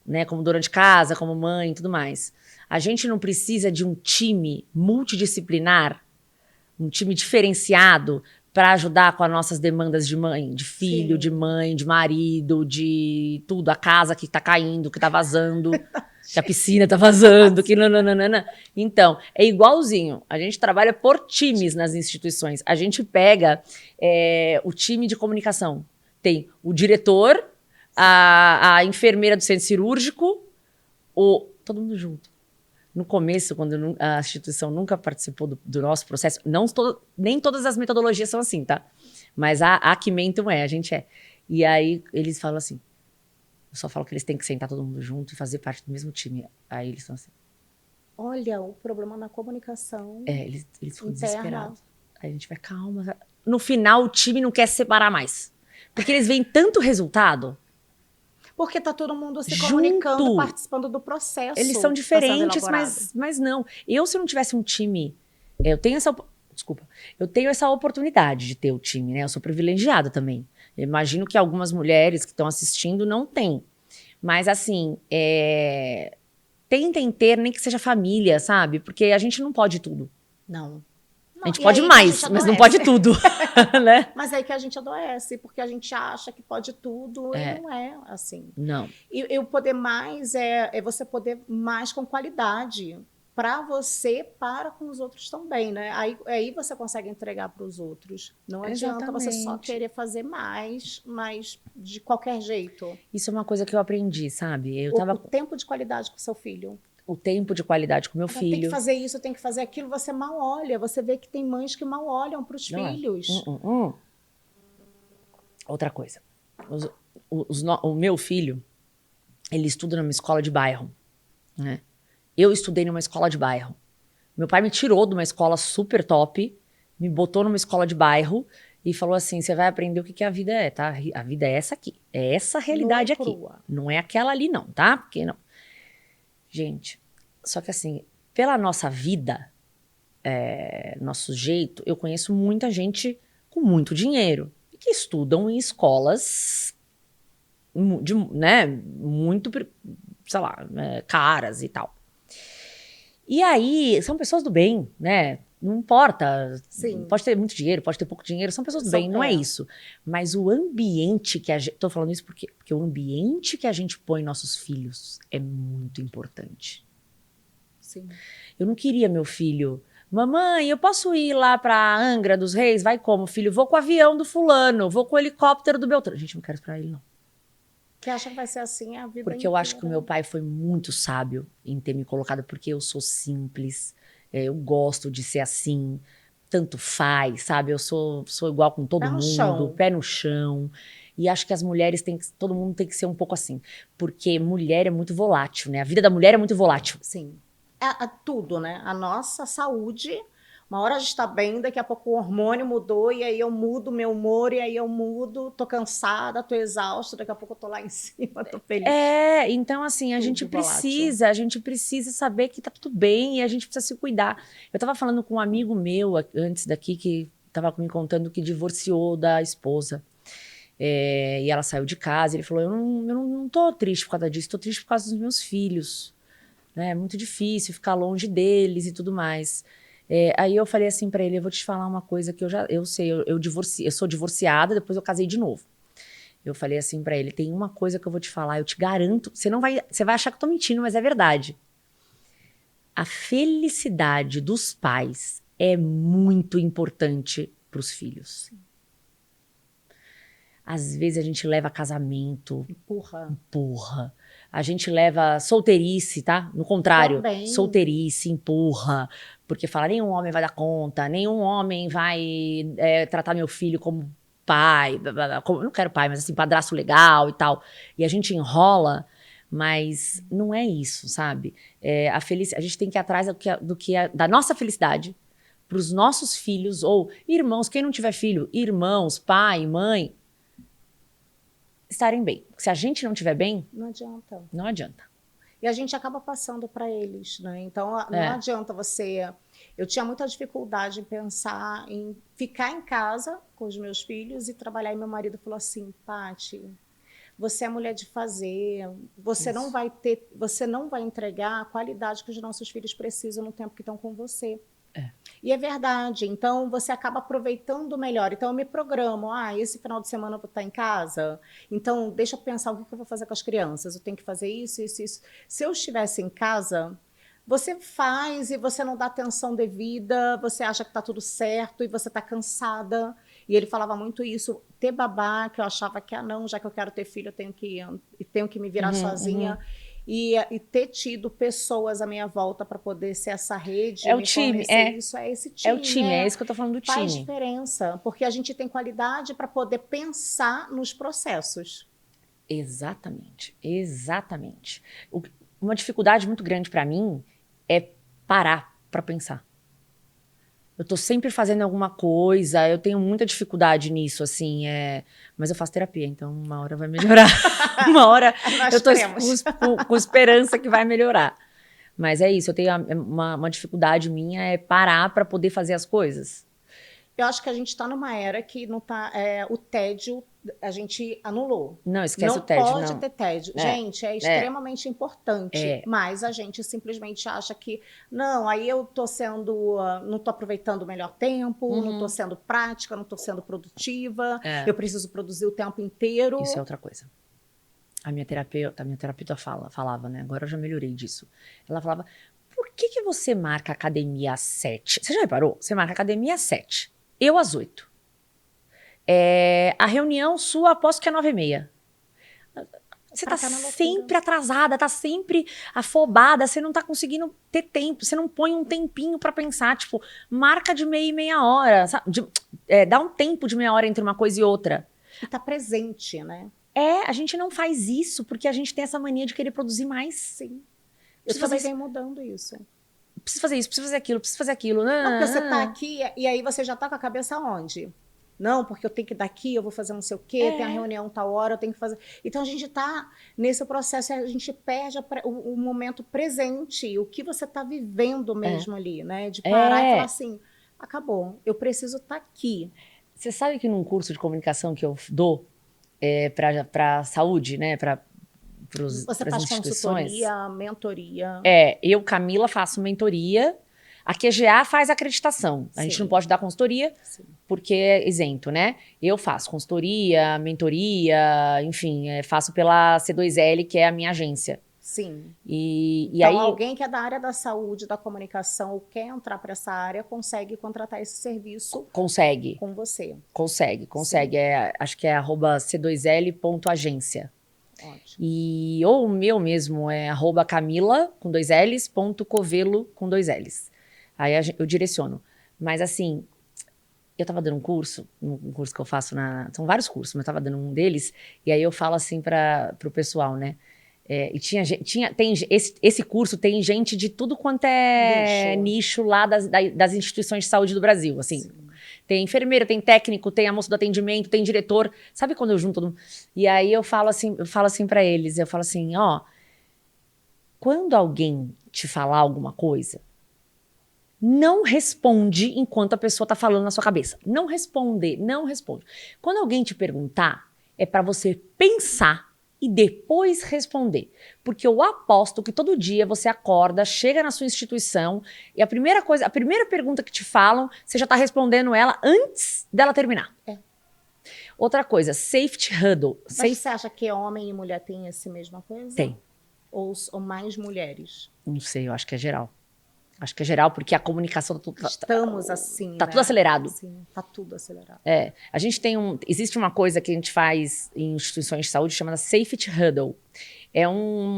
S2: né? Como dona de casa, como mãe e tudo mais. A gente não precisa de um time multidisciplinar, um time diferenciado para ajudar com as nossas demandas de mãe, de filho,
S1: Sim.
S2: de mãe, de marido, de tudo. A casa que tá caindo, que tá vazando, que a piscina tá vazando, que nananana. Então, é igualzinho. A gente trabalha por times nas instituições. A gente pega o time de comunicação. Tem o diretor, a enfermeira do centro cirúrgico, todo mundo junto. No começo, quando a instituição nunca participou do nosso processo, nem todas as metodologias são assim, tá? Mas a Aquimentum a gente é. E aí eles falam assim, eu só falo que eles têm que sentar todo mundo junto e fazer parte do mesmo time. Aí eles estão assim.
S1: Olha, o problema na comunicação.
S2: Eles ficam
S1: interna.
S2: desesperados. Aí a gente vai, calma. No final, o time não quer se separar mais. Porque eles veem tanto resultado.
S1: Porque tá todo mundo se
S2: junto,
S1: comunicando, participando do processo.
S2: Eles são diferentes, mas não. Se eu não tivesse um time... Eu tenho essa oportunidade de ter o time, né? Eu sou privilegiada também. Eu imagino que algumas mulheres que estão assistindo não têm. Mas, assim, tentem ter, nem que seja família, sabe? Porque a gente não pode tudo.
S1: Não.
S2: A gente pode mais, mas não pode tudo. Né?
S1: Mas aí que a gente adoece, porque a gente acha que pode tudo e não é assim.
S2: Não.
S1: E o poder mais é você poder mais com qualidade para você, para com os outros também, né? Aí você consegue entregar para os outros. Não adianta você só querer fazer mais, mas de qualquer jeito.
S2: Isso é uma coisa que eu aprendi, sabe?
S1: O tempo de qualidade com seu filho.
S2: O tempo de qualidade com meu filho.
S1: Tem que fazer isso, tem que fazer aquilo, você mal olha. Você vê que tem mães que mal olham para os filhos.
S2: Outra coisa. O meu filho, ele estuda numa escola de bairro, né? Eu estudei numa escola de bairro. Meu pai me tirou de uma escola super top, me botou numa escola de bairro e falou assim, você vai aprender o que a vida é, tá? A vida é essa aqui. É essa realidade aqui. Não é aquela ali não, tá? Porque não... Gente, só que assim, pela nossa vida, nosso jeito, eu conheço muita gente com muito dinheiro que estudam em escolas né, muito, sei lá, caras e tal. E aí, são pessoas do bem, né? Não importa.
S1: Sim.
S2: Pode ter muito dinheiro, pode ter pouco dinheiro, são pessoas do bem, não é isso. Mas o ambiente que a gente... Tô falando isso porque o ambiente que a gente põe nossos filhos é muito importante.
S1: Sim.
S2: Eu não queria meu filho... Mamãe, eu posso ir lá pra Angra dos Reis? Vai como, filho? Vou com o avião do fulano, vou com o helicóptero do Beltrano. Gente, não quero isso pra ele, não.
S1: Que acha que vai ser assim a vida
S2: Porque eu acho que o meu pai foi muito sábio em ter me colocado, porque eu sou simples, eu gosto de ser assim, tanto faz, sabe? Eu sou igual com todo mundo, pé no chão. E acho que as mulheres todo mundo tem que ser um pouco assim. Porque mulher é muito volátil, né? A vida da mulher é muito volátil.
S1: Sim. Tudo, né? A nossa saúde, Uma hora a gente tá bem, daqui a pouco o hormônio mudou, e aí eu mudo meu humor, e aí eu mudo, tô cansada, tô exausta, daqui a pouco eu tô lá em cima, tô feliz.
S2: Então assim, a gente
S1: volátil.
S2: precisa saber que tá tudo bem e a gente precisa se cuidar. Eu tava falando com um amigo meu antes daqui que tava me contando que divorciou da esposa. E ela saiu de casa, ele falou, eu não tô triste por causa disso, tô triste por causa dos meus filhos. Né? É muito difícil ficar longe deles e tudo mais. Aí eu falei assim pra ele, eu vou te falar uma coisa que eu sei, eu sou divorciada, depois eu casei de novo. Eu falei assim pra ele, tem uma coisa que eu vou te falar, eu te garanto, você vai achar que eu tô mentindo, mas é verdade. A felicidade dos pais é muito importante pros filhos. Às vezes a gente leva casamento, empurra. A gente leva solteirice, tá? No contrário,
S1: Também.
S2: solteirice, empurra. Porque fala, nenhum homem vai dar conta, nenhum homem vai tratar meu filho como pai. Eu não quero pai, mas assim, padrasto legal e tal. E a gente enrola, mas não é isso, sabe? A gente tem que ir atrás da nossa felicidade para os nossos filhos, ou irmãos, quem não tiver filho, irmãos, pai, mãe, estarem bem. Se a gente não estiver bem,
S1: não adianta.
S2: Não adianta.
S1: E a gente acaba passando para eles, né? Então, não adianta você... Eu tinha muita dificuldade em pensar em ficar em casa com os meus filhos e trabalhar. E meu marido falou assim, Paty, você é mulher de fazer, você não vai entregar a qualidade que os nossos filhos precisam no tempo que estão com você. E é verdade, então você acaba aproveitando melhor. Então eu me programo, esse final de semana eu vou estar em casa, então deixa eu pensar o que eu vou fazer com as crianças, eu tenho que fazer isso, isso, isso. Se eu estivesse em casa, você faz e você não dá atenção devida, você acha que está tudo certo e você está cansada. E ele falava muito isso, ter babá, que eu achava que, não, já que eu quero ter filho, eu tenho que me virar sozinha. E ter tido pessoas à minha volta para poder ser essa rede,
S2: o time,
S1: isso, esse time.
S2: É o time, é isso que eu tô falando do time.
S1: Faz diferença, porque a gente tem qualidade para poder pensar nos processos.
S2: Exatamente, exatamente. Uma dificuldade muito grande para mim é parar para pensar. Eu tô sempre fazendo alguma coisa, eu tenho muita dificuldade nisso, assim, mas eu faço terapia, então uma hora vai melhorar. Uma hora eu tô com esperança que vai melhorar. Mas é isso, eu tenho uma dificuldade minha é parar para poder fazer as coisas.
S1: Eu acho que a gente está numa era que não tá, o tédio a gente anulou.
S2: Não, esquece o tédio,
S1: não pode ter tédio. Gente, é extremamente importante, mas a gente simplesmente acha que, não, aí eu não tô aproveitando o melhor tempo, não tô sendo prática, não tô sendo produtiva, eu preciso produzir o tempo inteiro.
S2: Isso é outra coisa. A minha terapeuta falava, né? Agora eu já melhorei disso. Ela falava, por que você marca a academia às 7? Você já reparou? Você marca a academia às 7. Eu às 8. A reunião sua aposto que é 9h30. Você tá sempre atrasada, tá sempre afobada, você não tá conseguindo ter tempo, você não põe um tempinho pra pensar, tipo, marca de meia hora, sabe? Dá um tempo de meia hora entre uma coisa e outra.
S1: E tá presente, né?
S2: A gente não faz isso porque a gente tem essa mania de querer produzir mais.
S1: Sim. Eu também venho mudando isso.
S2: Preciso fazer isso, preciso fazer aquilo, preciso fazer aquilo.
S1: Não, porque você tá aqui e aí você já tá com a cabeça onde? Não, porque eu tenho que ir daqui, eu vou fazer não sei o quê, tem a reunião tal hora, eu tenho que fazer... Então a gente tá nesse processo, a gente perde o momento presente, o que você tá vivendo mesmo ali, né? De parar e falar assim, acabou, eu preciso estar aqui.
S2: Você sabe que num curso de comunicação que eu dou para saúde, né?
S1: Você faz consultoria, mentoria?
S2: Eu, Camila, faço mentoria. A QGA faz acreditação. A gente não pode dar consultoria porque é isento, né? Eu faço consultoria, mentoria, enfim, faço pela C2L, que é a minha agência.
S1: Sim.
S2: Então,
S1: aí, alguém que é da área da saúde, da comunicação, ou quer entrar para essa área, consegue contratar esse serviço?
S2: Consegue.
S1: Com você?
S2: Consegue. Acho que é @c2l.agência.
S1: Ótimo.
S2: Ou o meu mesmo é @camila, com 2 L's, .covelo, com 2 L's. Aí eu direciono. Mas assim, eu tava dando um curso que eu faço são vários cursos, mas eu tava dando um deles, e aí eu falo assim pro pessoal, né? E esse curso tem gente de tudo quanto é nicho lá das instituições de saúde do Brasil, assim. Sim. Tem enfermeiro, tem técnico, tem a moça do atendimento, tem diretor. Sabe quando eu junto todo mundo? E aí eu falo assim para eles, eu falo assim, ó, quando alguém te falar alguma coisa, não responde enquanto a pessoa tá falando na sua cabeça. Não responde. Quando alguém te perguntar, é para você pensar e depois responder. Porque eu aposto que todo dia você acorda, chega na sua instituição e a primeira pergunta que te falam, você já tá respondendo ela antes dela terminar. Outra coisa, safety huddle.
S1: Mas você acha que homem e mulher têm essa mesma coisa?
S2: Tem.
S1: Ou mais mulheres?
S2: Não sei, eu acho que é geral. Acho que é geral, porque a comunicação...
S1: Estamos assim,
S2: tá, né? Tudo acelerado.
S1: Sim, tá tudo acelerado.
S2: A gente existe uma coisa que a gente faz em instituições de saúde chamada Safety Huddle.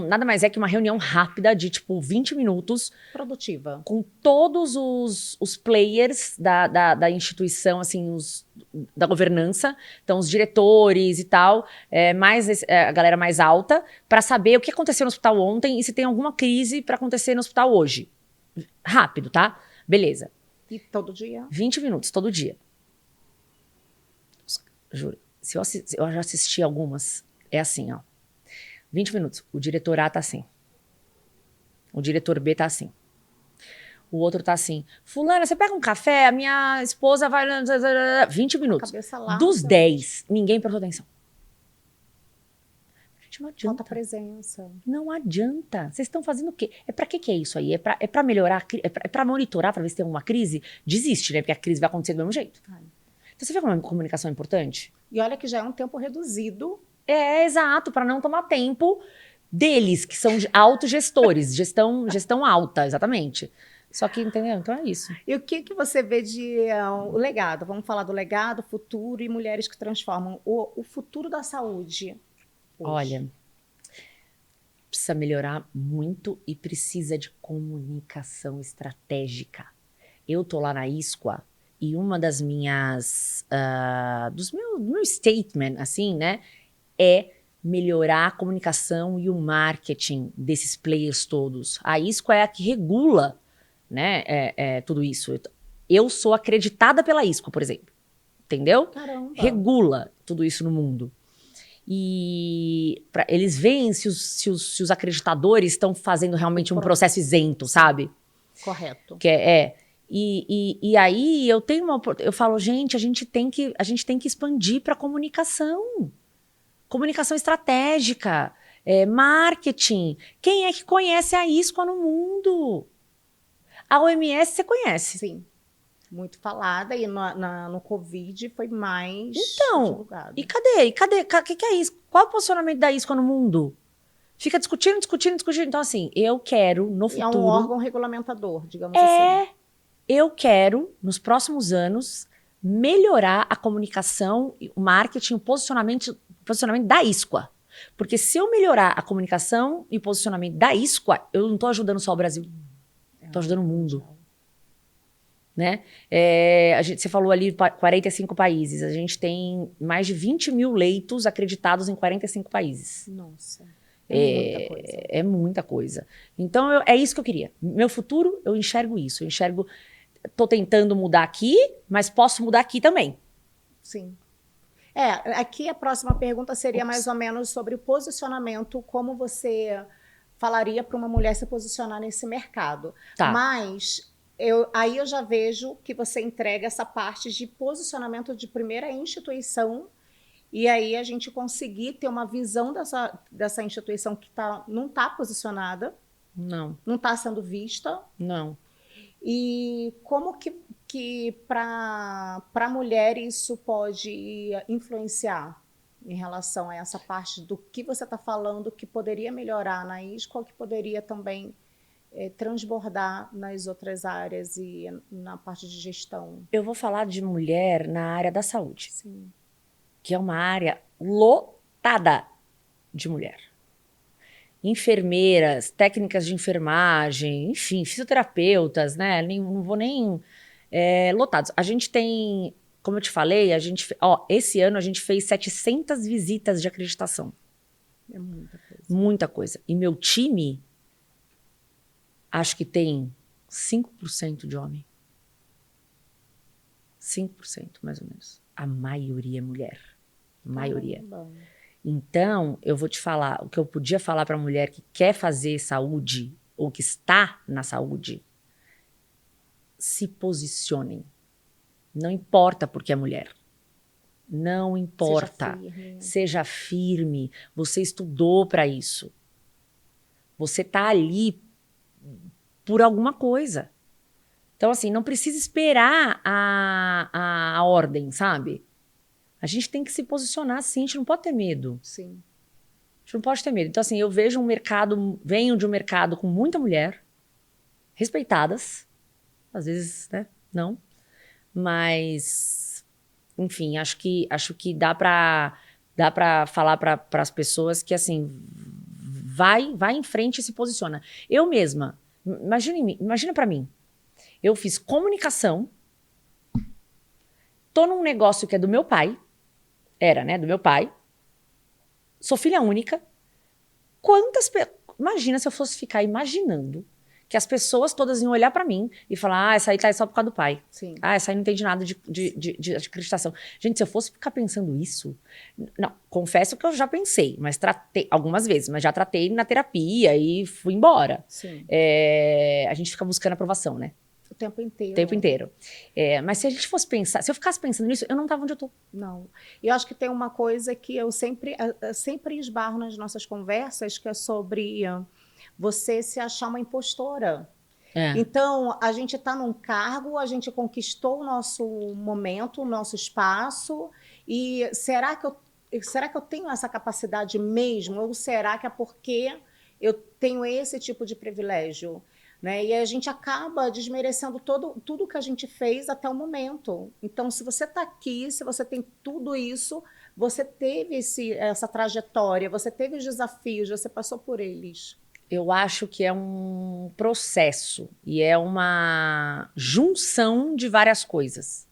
S2: Nada mais é que uma reunião rápida de, 20 minutos.
S1: Produtiva.
S2: Com todos os players da instituição, assim, da governança. Então, os diretores e tal, a galera mais alta, para saber o que aconteceu no hospital ontem e se tem alguma crise para acontecer no hospital hoje. Rápido, tá? Beleza.
S1: E todo dia?
S2: 20 minutos, todo dia. Juro. Eu já assisti algumas. É assim, ó. 20 minutos. O diretor A tá assim. O diretor B tá assim. O outro tá assim. Fulana, você pega um café? A minha esposa vai... 20 minutos.
S1: Cabeça lá.
S2: Dos 10, ninguém prestou atenção. Não adianta.
S1: Falta presença.
S2: Não adianta. Vocês estão fazendo o quê? Pra que é isso aí? É pra melhorar? É pra monitorar, pra ver se tem alguma crise? Desiste, né? Porque a crise vai acontecer do mesmo jeito. Então você vê como a comunicação é importante?
S1: E olha que já é um tempo reduzido.
S2: Exato, pra não tomar tempo deles, que são autogestores, gestão alta, exatamente. Só que, entendeu? Então é isso.
S1: E o que você vê de o legado? Vamos falar do legado, futuro e mulheres que transformam. O futuro da saúde.
S2: Olha, precisa melhorar muito e precisa de comunicação estratégica. Eu tô lá na ISQA e uma das minhas, do meu statement, assim, né, é melhorar a comunicação e o marketing desses players todos. A ISQA é a que regula, né, tudo isso. Eu sou acreditada pela ISQA, por exemplo, entendeu?
S1: Caramba.
S2: Regula tudo isso no mundo. E eles veem se os acreditadores estão fazendo realmente um processo isento, sabe?
S1: Correto.
S2: E aí eu falo, gente, a gente tem que expandir para comunicação estratégica, marketing. Quem é que conhece a ISQA no mundo? A OMS você conhece?
S1: Sim. Muito falada, e no Covid foi mais divulgado.
S2: E cadê? O que é isso? Qual é o posicionamento da ISQA no mundo? Fica discutindo. Então, assim, eu quero, no futuro...
S1: É um órgão regulamentador, digamos assim.
S2: Eu quero, nos próximos anos, melhorar a comunicação, o marketing, o posicionamento da ISQA. Porque se eu melhorar a comunicação e o posicionamento da ISQA, eu não estou ajudando só o Brasil. Estou ajudando o mundo. Né? Você falou ali 45 países. A gente tem mais de 20 mil leitos acreditados em 45 países.
S1: Nossa. Muita coisa.
S2: É muita coisa. Então, é isso que eu queria. Meu futuro, eu enxergo isso. Tô tentando mudar aqui, mas posso mudar aqui também.
S1: Sim. Aqui a próxima pergunta seria mais ou menos sobre o posicionamento, como você falaria para uma mulher se posicionar nesse mercado.
S2: Tá.
S1: Mas... Aí eu já vejo que você entrega essa parte de posicionamento de primeira instituição, e aí a gente conseguir ter uma visão dessa instituição que não está posicionada, não está sendo vista.
S2: Não.
S1: E como que para a mulher isso pode influenciar em relação a essa parte do que você está falando, que poderia melhorar na ISQA, que poderia também... transbordar nas outras áreas e na parte de gestão?
S2: Eu vou falar de mulher na área da saúde.
S1: Sim.
S2: Que é uma área lotada de mulher. Enfermeiras, técnicas de enfermagem, enfim, fisioterapeutas, né? Não vou nem... lotados. A gente tem, como eu te falei, esse ano a gente fez 700 visitas de acreditação.
S1: É muita coisa.
S2: Muita coisa. E meu time, acho que tem 5% de homem. 5%, mais ou menos. A maioria é mulher. Maioria.
S1: Caramba.
S2: Então, eu vou te falar, o que eu podia falar para a mulher que quer fazer saúde, ou que está na saúde, se posicionem. Não importa porque é mulher. Não importa. Seja firme. Você estudou para isso. Você tá ali por alguma coisa. Então, assim, não precisa esperar a ordem, sabe? A gente tem que se posicionar assim, a gente não pode ter medo.
S1: Sim.
S2: A gente não pode ter medo. Então, assim, eu vejo um mercado, venho de um mercado com muita mulher, respeitadas, às vezes, né, não, mas, enfim, acho que dá pra falar para as pessoas que, assim, vai em frente e se posiciona. Eu mesma, imagina para mim, eu fiz comunicação, tô num negócio que é do meu pai, era, né, do meu pai, sou filha única. Imagina se eu fosse ficar imaginando que as pessoas todas iam olhar pra mim e falar, essa aí tá aí só por causa do pai.
S1: Sim.
S2: Essa aí não entende nada de acreditação. Gente, se eu fosse ficar pensando isso... Não, confesso que eu já pensei, mas tratei algumas vezes, mas já tratei na terapia e fui embora.
S1: Sim.
S2: A gente fica buscando aprovação, né?
S1: O tempo inteiro.
S2: O tempo inteiro. Mas se a gente fosse pensar... Se eu ficasse pensando nisso, eu não tava onde eu tô.
S1: Não. E eu acho que tem uma coisa que eu sempre esbarro nas nossas conversas, que é sobre você se achar uma impostora. Então, a gente está num cargo, a gente conquistou o nosso momento, o nosso espaço, e será que eu tenho essa capacidade mesmo? Ou será que é porque eu tenho esse tipo de privilégio? Né? E a gente acaba desmerecendo tudo que a gente fez até o momento. Então, se você está aqui, se você tem tudo isso, você teve essa trajetória, você teve os desafios, você passou por eles.
S2: Eu acho que é um processo e é uma junção de várias coisas.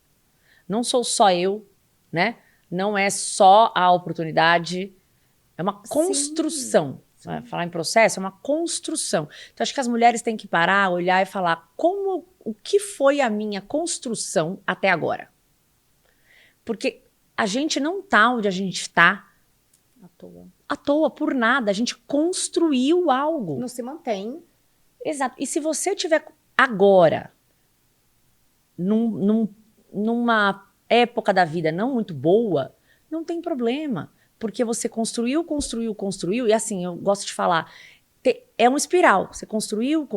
S2: Não sou só eu, né? Não é só a oportunidade, é uma construção. Sim. Falar em processo é uma construção. Então, acho que as mulheres têm que parar, olhar e falar o que foi a minha construção até agora. Porque a gente não tá onde a gente está à toa, por nada. A gente construiu algo.
S1: Não se mantém.
S2: Exato. E se você tiver agora, numa época da vida não muito boa, não tem problema. Porque você construiu, e assim, eu gosto de falar, é um espiral. Você construiu,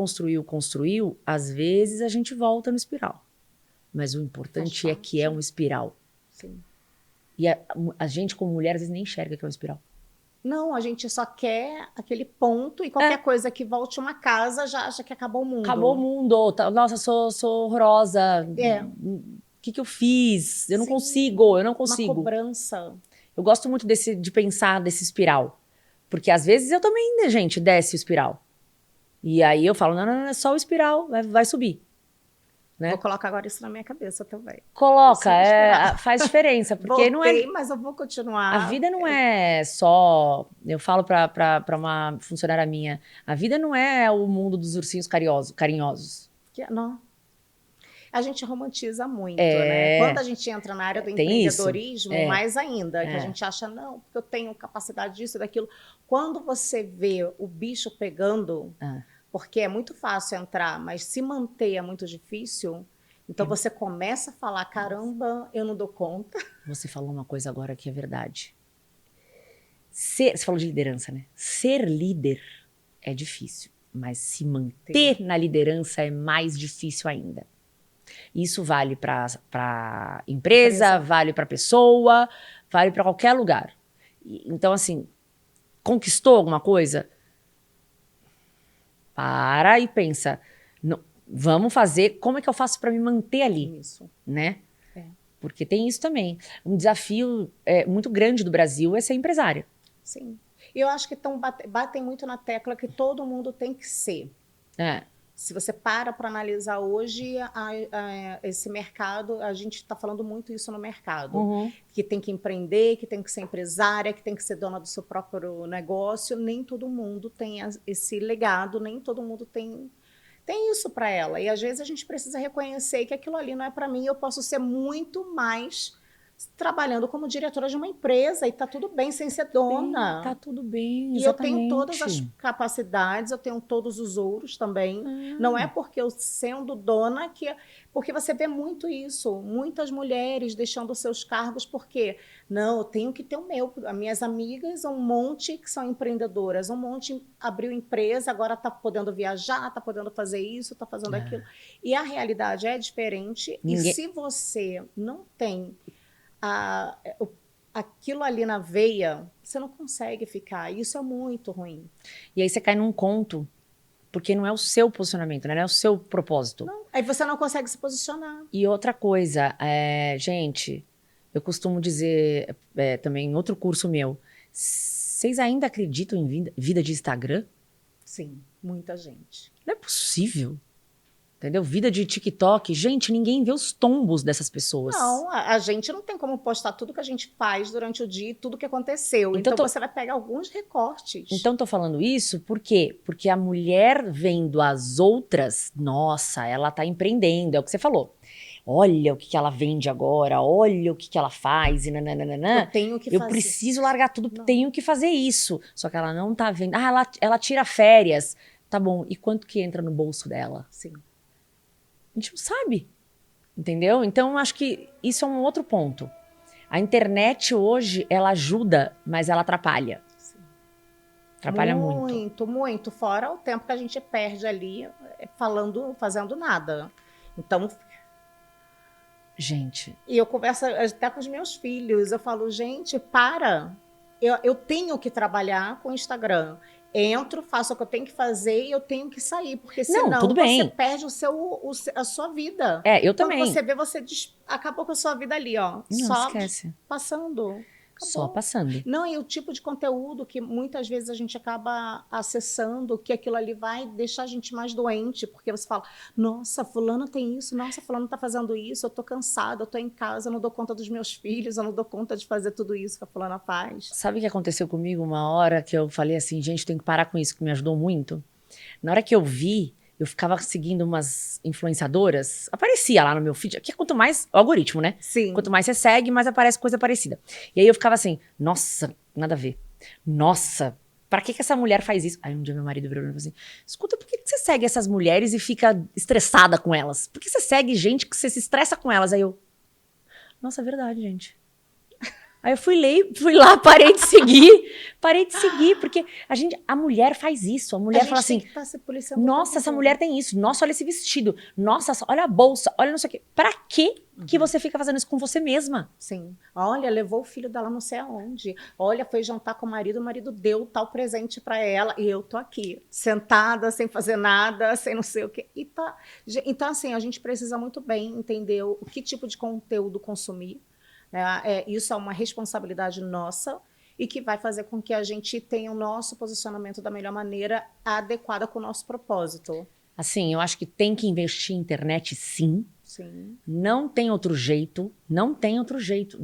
S2: às vezes a gente volta no espiral. Mas o importante é que é um espiral.
S1: Sim.
S2: E a gente, como mulher, às vezes nem enxerga que é um espiral.
S1: Não, a gente só quer aquele ponto e qualquer coisa que volte uma casa já acha que acabou o mundo.
S2: Acabou o mundo. Nossa, sou horrorosa. O que eu fiz? Eu não consigo.
S1: Uma cobrança.
S2: Eu gosto muito de pensar desse espiral. Porque às vezes eu também, gente, desce o espiral. E aí eu falo, não, é só o espiral, vai subir. Né?
S1: Vou colocar agora isso na minha cabeça também.
S2: Coloca, faz diferença. Porque não é.
S1: Mas eu vou continuar.
S2: A vida não é só. Eu falo pra uma funcionária minha, a vida não é o mundo dos ursinhos carinhosos.
S1: Não. A gente romantiza muito, né? Quando a gente entra na área do empreendedorismo, mais ainda, que a gente acha, não, porque eu tenho capacidade disso e daquilo. Quando você vê o bicho pegando, porque é muito fácil entrar, mas se manter é muito difícil, então você começa a falar, caramba, eu não dou conta.
S2: Você falou uma coisa agora que é verdade. Você falou de liderança, né? Ser líder é difícil, mas se manter na liderança é mais difícil ainda. Isso vale para empresa, vale para pessoa, vale para qualquer lugar. Então, assim, conquistou alguma coisa? Para e pensa, vamos fazer, como é que eu faço para me manter ali?
S1: Isso.
S2: Né? Porque tem isso também. Um desafio muito grande do Brasil é ser empresária.
S1: Sim. E eu acho que batem muito na tecla que todo mundo tem que ser. Se você para analisar hoje esse mercado, a gente está falando muito isso no mercado, que tem que empreender, que tem que ser empresária, que tem que ser dona do seu próprio negócio. Nem todo mundo tem esse legado, nem todo mundo tem isso para ela. E às vezes a gente precisa reconhecer que aquilo ali não é para mim, eu posso ser muito mais trabalhando como diretora de uma empresa e está tudo bem sem ser dona.
S2: Tá tudo bem,
S1: E
S2: exatamente.
S1: eu tenho todas as capacidades, eu tenho todos os ouros também. Não é porque eu sendo dona que... Porque você vê muito isso, muitas mulheres deixando seus cargos porque, não, eu tenho que ter o meu. As minhas amigas, um monte que são empreendedoras, um monte abriu empresa, agora está podendo viajar, está podendo fazer isso, está fazendo aquilo. E a realidade é diferente. E se você não tem aquilo ali na veia, você não consegue ficar. Isso é muito ruim.
S2: E aí você cai num conto, porque não é o seu posicionamento, né? Não é o seu propósito.
S1: Não, aí você não consegue se posicionar.
S2: E outra coisa, gente, eu costumo dizer também em outro curso meu, vocês ainda acreditam em vida de Instagram?
S1: Sim, muita gente.
S2: Não é possível. Entendeu? Vida de TikTok. Gente, ninguém vê os tombos dessas pessoas.
S1: Não, a gente não tem como postar tudo que a gente faz durante o dia, tudo que aconteceu. Então você vai pegar alguns recortes.
S2: Então tô falando isso por quê? Porque a mulher vendo as outras, nossa, ela tá empreendendo, é o que você falou. Olha o que ela vende agora, olha o que ela faz, e nananana.
S1: Eu tenho que fazer.
S2: Eu preciso largar tudo, tenho que fazer isso. Só que ela não tá vendo. Ela tira férias. Tá bom, e quanto que entra no bolso dela?
S1: Sim.
S2: A gente não sabe, entendeu? Então, eu acho que isso é um outro ponto. A internet hoje, ela ajuda, mas ela atrapalha. Sim. Atrapalha muito.
S1: Muito, muito. Fora o tempo que a gente perde ali fazendo nada. Então...
S2: Gente...
S1: E eu converso até com os meus filhos. Eu falo, gente, para. Eu tenho que trabalhar com o Instagram. Entro, faço o que eu tenho que fazer e eu tenho que sair, porque senão você perde a sua vida.
S2: Eu também.
S1: Quando você vê, você acabou com a sua vida ali, ó.
S2: Não,
S1: só
S2: esquece.
S1: Passando. Acabou.
S2: Só passando.
S1: Não, e o tipo de conteúdo que muitas vezes a gente acaba acessando, que aquilo ali vai deixar a gente mais doente, porque você fala, nossa, fulano tem isso, nossa, fulano tá fazendo isso, eu tô cansada, eu tô em casa, eu não dou conta dos meus filhos, eu não dou conta de fazer tudo isso que a fulana faz.
S2: Sabe o que aconteceu comigo uma hora que eu falei assim, gente, tem que parar com isso, que me ajudou muito? Na hora que eu vi, eu ficava seguindo umas influenciadoras, aparecia lá no meu feed, que quanto mais, o algoritmo, né?
S1: Sim.
S2: Quanto mais você segue, mais aparece coisa parecida. E aí eu ficava assim, nossa, nada a ver. Nossa, pra que essa mulher faz isso? Aí um dia meu marido virou e falou assim, escuta, por que você segue essas mulheres e fica estressada com elas? Por que você segue gente que você se estressa com elas? Aí eu, nossa, é verdade, gente. Aí eu fui lá, parei de seguir, porque a mulher faz isso, a mulher fala assim, nossa, essa mulher tem isso, nossa, olha esse vestido, nossa, olha a bolsa, olha não sei o quê. Pra quê que você fica fazendo isso com você mesma?
S1: Sim. Olha, levou o filho dela não sei aonde, olha, foi jantar com o marido deu tal presente pra ela, e eu tô aqui, sentada, sem fazer nada, sem não sei o quê. Então, assim, a gente precisa muito bem entender o que tipo de conteúdo consumir. Isso é uma responsabilidade nossa e que vai fazer com que a gente tenha o nosso posicionamento da melhor maneira, adequada com o nosso propósito.
S2: Assim, eu acho que tem que investir em internet, sim.
S1: Sim.
S2: Não tem outro jeito, não tem outro jeito.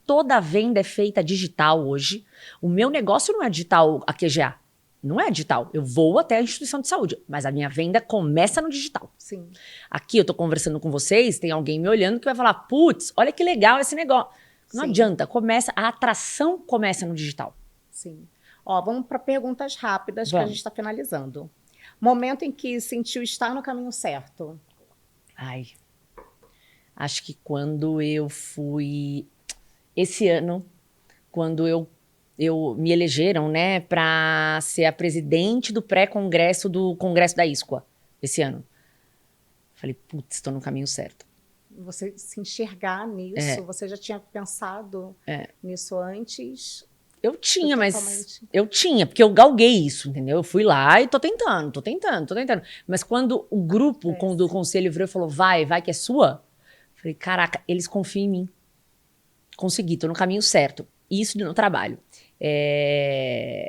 S2: Toda venda é feita digital hoje. O meu negócio não é digital, a QGA. Não é digital. Eu vou até a instituição de saúde, mas a minha venda começa no digital.
S1: Sim.
S2: Aqui eu tô conversando com vocês, tem alguém me olhando que vai falar, putz, olha que legal esse negócio. Não adianta, a atração começa no digital.
S1: Sim. Ó, vamos para perguntas rápidas que a gente está finalizando. Momento em que sentiu estar no caminho certo?
S2: Ai, acho que quando eu fui... Esse ano, quando eu me elegeram, né, para ser a presidente do pré-congresso do Congresso da ISQA, esse ano. Falei, putz, estou no caminho certo.
S1: Você se enxergar nisso, você já tinha pensado nisso antes?
S2: Eu tinha, porque eu galguei isso, entendeu? Eu fui lá e tô tentando. Mas quando o grupo, quando o conselho virou e falou, vai que é sua, falei, caraca, eles confiam em mim. Consegui, tô no caminho certo. Isso no trabalho.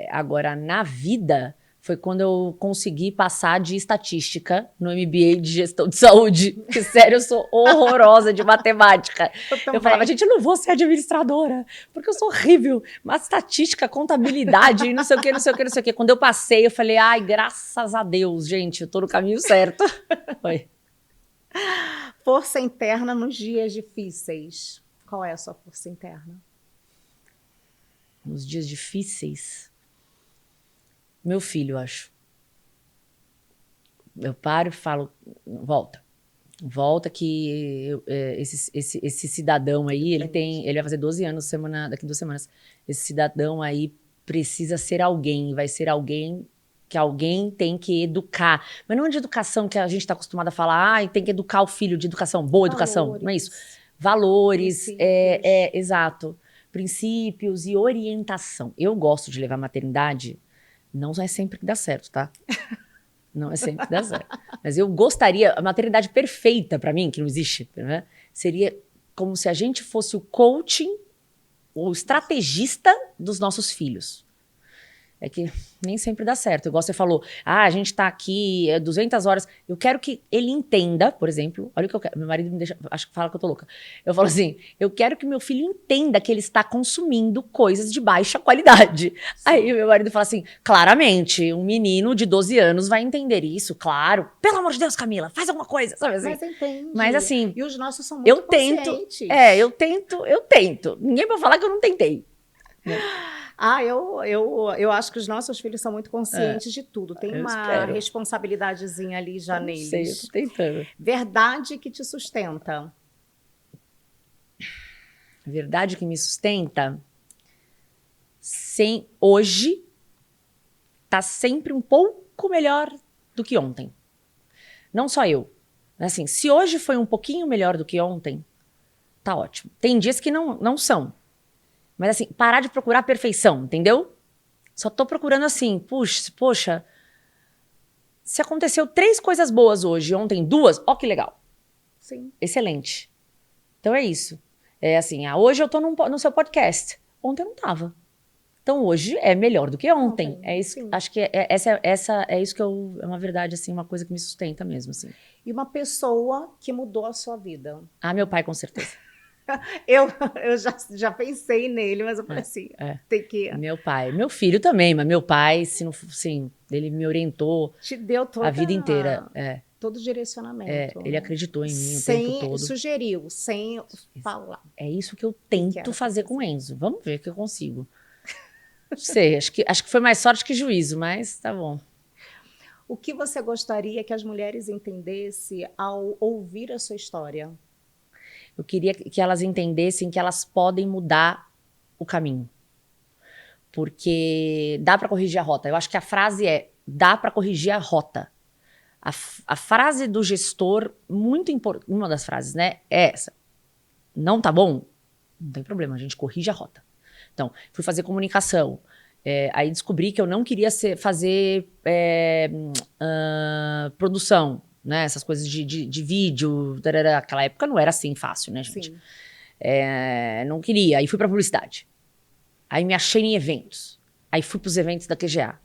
S2: Agora, na vida, Foi quando eu consegui passar de estatística no MBA de gestão de saúde. Porque, sério, eu sou horrorosa de matemática. Eu falava, gente, eu não vou ser administradora, porque eu sou horrível. Mas estatística, contabilidade, não sei o quê, não sei o quê, não sei o quê. Quando eu passei, eu falei, ai, graças a Deus, gente, eu tô no caminho certo. Foi.
S1: Força interna nos dias difíceis. Qual é a sua força interna?
S2: Nos dias difíceis... Meu filho, eu acho. Eu paro e falo, volta. Volta que esse cidadão aí, ele vai fazer 12 anos daqui 2 semanas. Esse cidadão aí precisa ser alguém, vai ser alguém que alguém tem que educar. Mas não é de educação que a gente está acostumado a falar, tem que educar o filho de educação, boa educação, não é isso? Valores, exato. Princípios e orientação. Eu gosto de levar a maternidade. Não é sempre que dá certo, tá? Não é sempre que dá certo. Mas eu gostaria, a maternidade perfeita pra mim, que não existe, né? Seria como se a gente fosse o coaching, o estrategista dos nossos filhos. É que nem sempre dá certo. Igual você falou, a gente tá aqui 200 horas. Eu quero que ele entenda, por exemplo, olha o que eu quero. Meu marido me deixa, acho que fala que eu tô louca. Eu falo assim, eu quero que meu filho entenda que ele está consumindo coisas de baixa qualidade. Sim. Aí meu marido fala assim, claramente, um menino de 12 anos vai entender isso, claro. Pelo amor de Deus, Camila, faz alguma coisa, sabe assim?
S1: Mas entende.
S2: Mas assim...
S1: E os nossos são muito conscientes.
S2: Eu tento. Ninguém vai falar que eu não tentei.
S1: Eu acho que os nossos filhos são muito conscientes de tudo. Tem uma responsabilidadezinha ali já neles.
S2: Sei, eu tô tentando.
S1: Verdade que te sustenta.
S2: Verdade que me sustenta? Hoje tá sempre um pouco melhor do que ontem. Não só eu. Assim, se hoje foi um pouquinho melhor do que ontem, tá ótimo. Tem dias que não são. Mas assim, parar de procurar perfeição, entendeu? Só tô procurando assim, poxa, se aconteceu 3 coisas boas hoje, ontem 2, ó que legal.
S1: Sim.
S2: Excelente. Então é isso. É assim, hoje eu tô no seu podcast. Ontem eu não tava. Então hoje é melhor do que ontem. É isso. Sim. Acho que é isso que é uma verdade, assim, uma coisa que me sustenta mesmo, assim.
S1: E uma pessoa que mudou a sua vida?
S2: Meu pai, com certeza.
S1: Eu já pensei nele, mas eu falei assim, tem que...
S2: Meu pai. Meu filho também, mas meu pai, se não, assim, ele me orientou
S1: te deu
S2: a vida inteira.
S1: Todo o direcionamento.
S2: Ele acreditou em mim o tempo todo.
S1: Sugeriu, sem falar.
S2: É isso que eu tento fazer com o Enzo. Vamos ver o que eu consigo. Não sei, acho que foi mais sorte que juízo, mas tá bom.
S1: O que você gostaria que as mulheres entendessem ao ouvir a sua história?
S2: Eu queria que elas entendessem que elas podem mudar o caminho. Porque dá para corrigir a rota. Eu acho que a frase dá para corrigir a rota. A frase do gestor, muito importante, uma das frases, né, é essa. Não tá bom? Não tem problema, a gente corrige a rota. Então, fui fazer comunicação. Aí descobri que eu não queria fazer produção. Né, essas coisas de vídeo, tarará. Aquela época não era assim fácil, né, gente? Sim. Não queria, aí fui pra publicidade. Aí me achei em eventos. Aí fui pros eventos da QGA.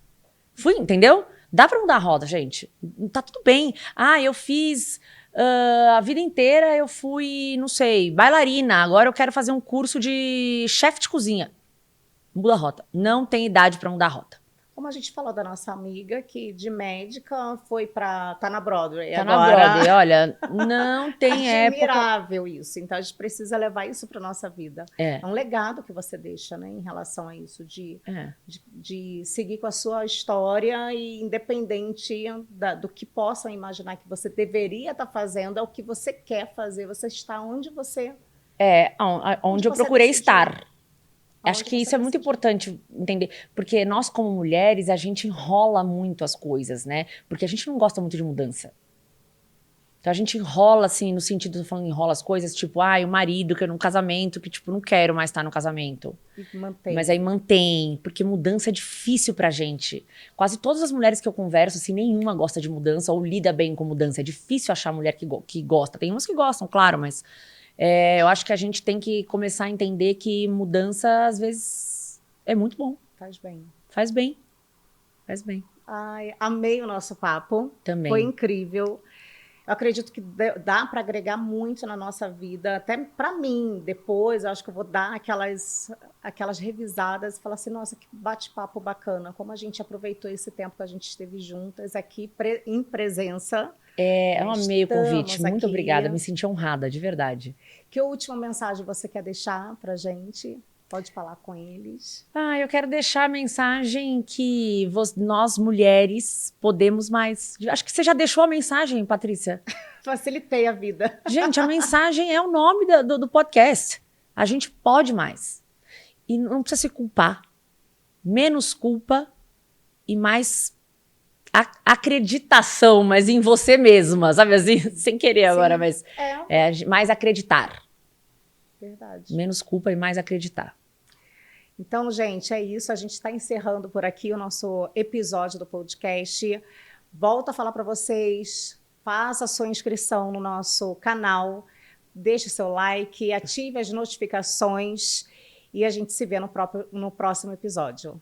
S2: Entendeu? Dá pra mudar a roda, gente. Tá tudo bem. Eu fiz a vida inteira, eu fui, não sei, bailarina. Agora eu quero fazer um curso de chefe de cozinha. Muda a rota. Não tem idade pra mudar a rota.
S1: Como a gente falou da nossa amiga, que de médica foi tá na Broadway.
S2: Tá agora... na Broadway, olha, não tem
S1: admirável isso. Então, a gente precisa levar isso para nossa vida. É um legado que você deixa, né, em relação a isso, de seguir com a sua história e independente do que possam imaginar que você deveria estar fazendo, é o que você quer fazer. Você está onde você...
S2: onde eu procurei estar. Acho que isso é muito importante entender, porque nós como mulheres, a gente enrola muito as coisas, né? Porque a gente não gosta muito de mudança. Então a gente enrola, assim, no sentido, falando enrola as coisas, tipo, o marido que eu num casamento, que tipo, não quero mais estar no casamento.
S1: E mantém.
S2: Mas aí mantém, porque mudança é difícil pra gente. Quase todas as mulheres que eu converso, assim, nenhuma gosta de mudança ou lida bem com mudança. É difícil achar mulher que gosta. Tem umas que gostam, claro, mas... eu acho que a gente tem que começar a entender que mudança, às vezes, é muito bom.
S1: Faz bem.
S2: Faz bem. Faz bem.
S1: Ai, amei o nosso papo.
S2: Também.
S1: Foi incrível. Eu acredito que dá para agregar muito na nossa vida, até para mim. Depois, eu acho que eu vou dar aquelas revisadas e falar assim, nossa, que bate-papo bacana, como a gente aproveitou esse tempo que a gente esteve juntas aqui em presença.
S2: Eu amei o convite,
S1: Estamos
S2: muito
S1: aqui.
S2: obrigada, me senti honrada, de verdade.
S1: Que última mensagem você quer deixar para gente? Pode falar com eles.
S2: Eu quero deixar a mensagem que nós, mulheres, podemos mais. Acho que você já deixou a mensagem, Patrícia.
S1: Facilitei a vida.
S2: Gente, a mensagem é o nome do podcast. A gente pode mais. E não precisa se culpar. Menos culpa e mais acreditação, mas em você mesma, sabe assim? Sem querer agora, mas mais acreditar.
S1: Verdade.
S2: Menos culpa e mais acreditar.
S1: Então, gente, é isso. A gente está encerrando por aqui o nosso episódio do podcast. Volto a falar para vocês, faça a sua inscrição no nosso canal, deixe seu like, ative as notificações e a gente se vê no próximo episódio.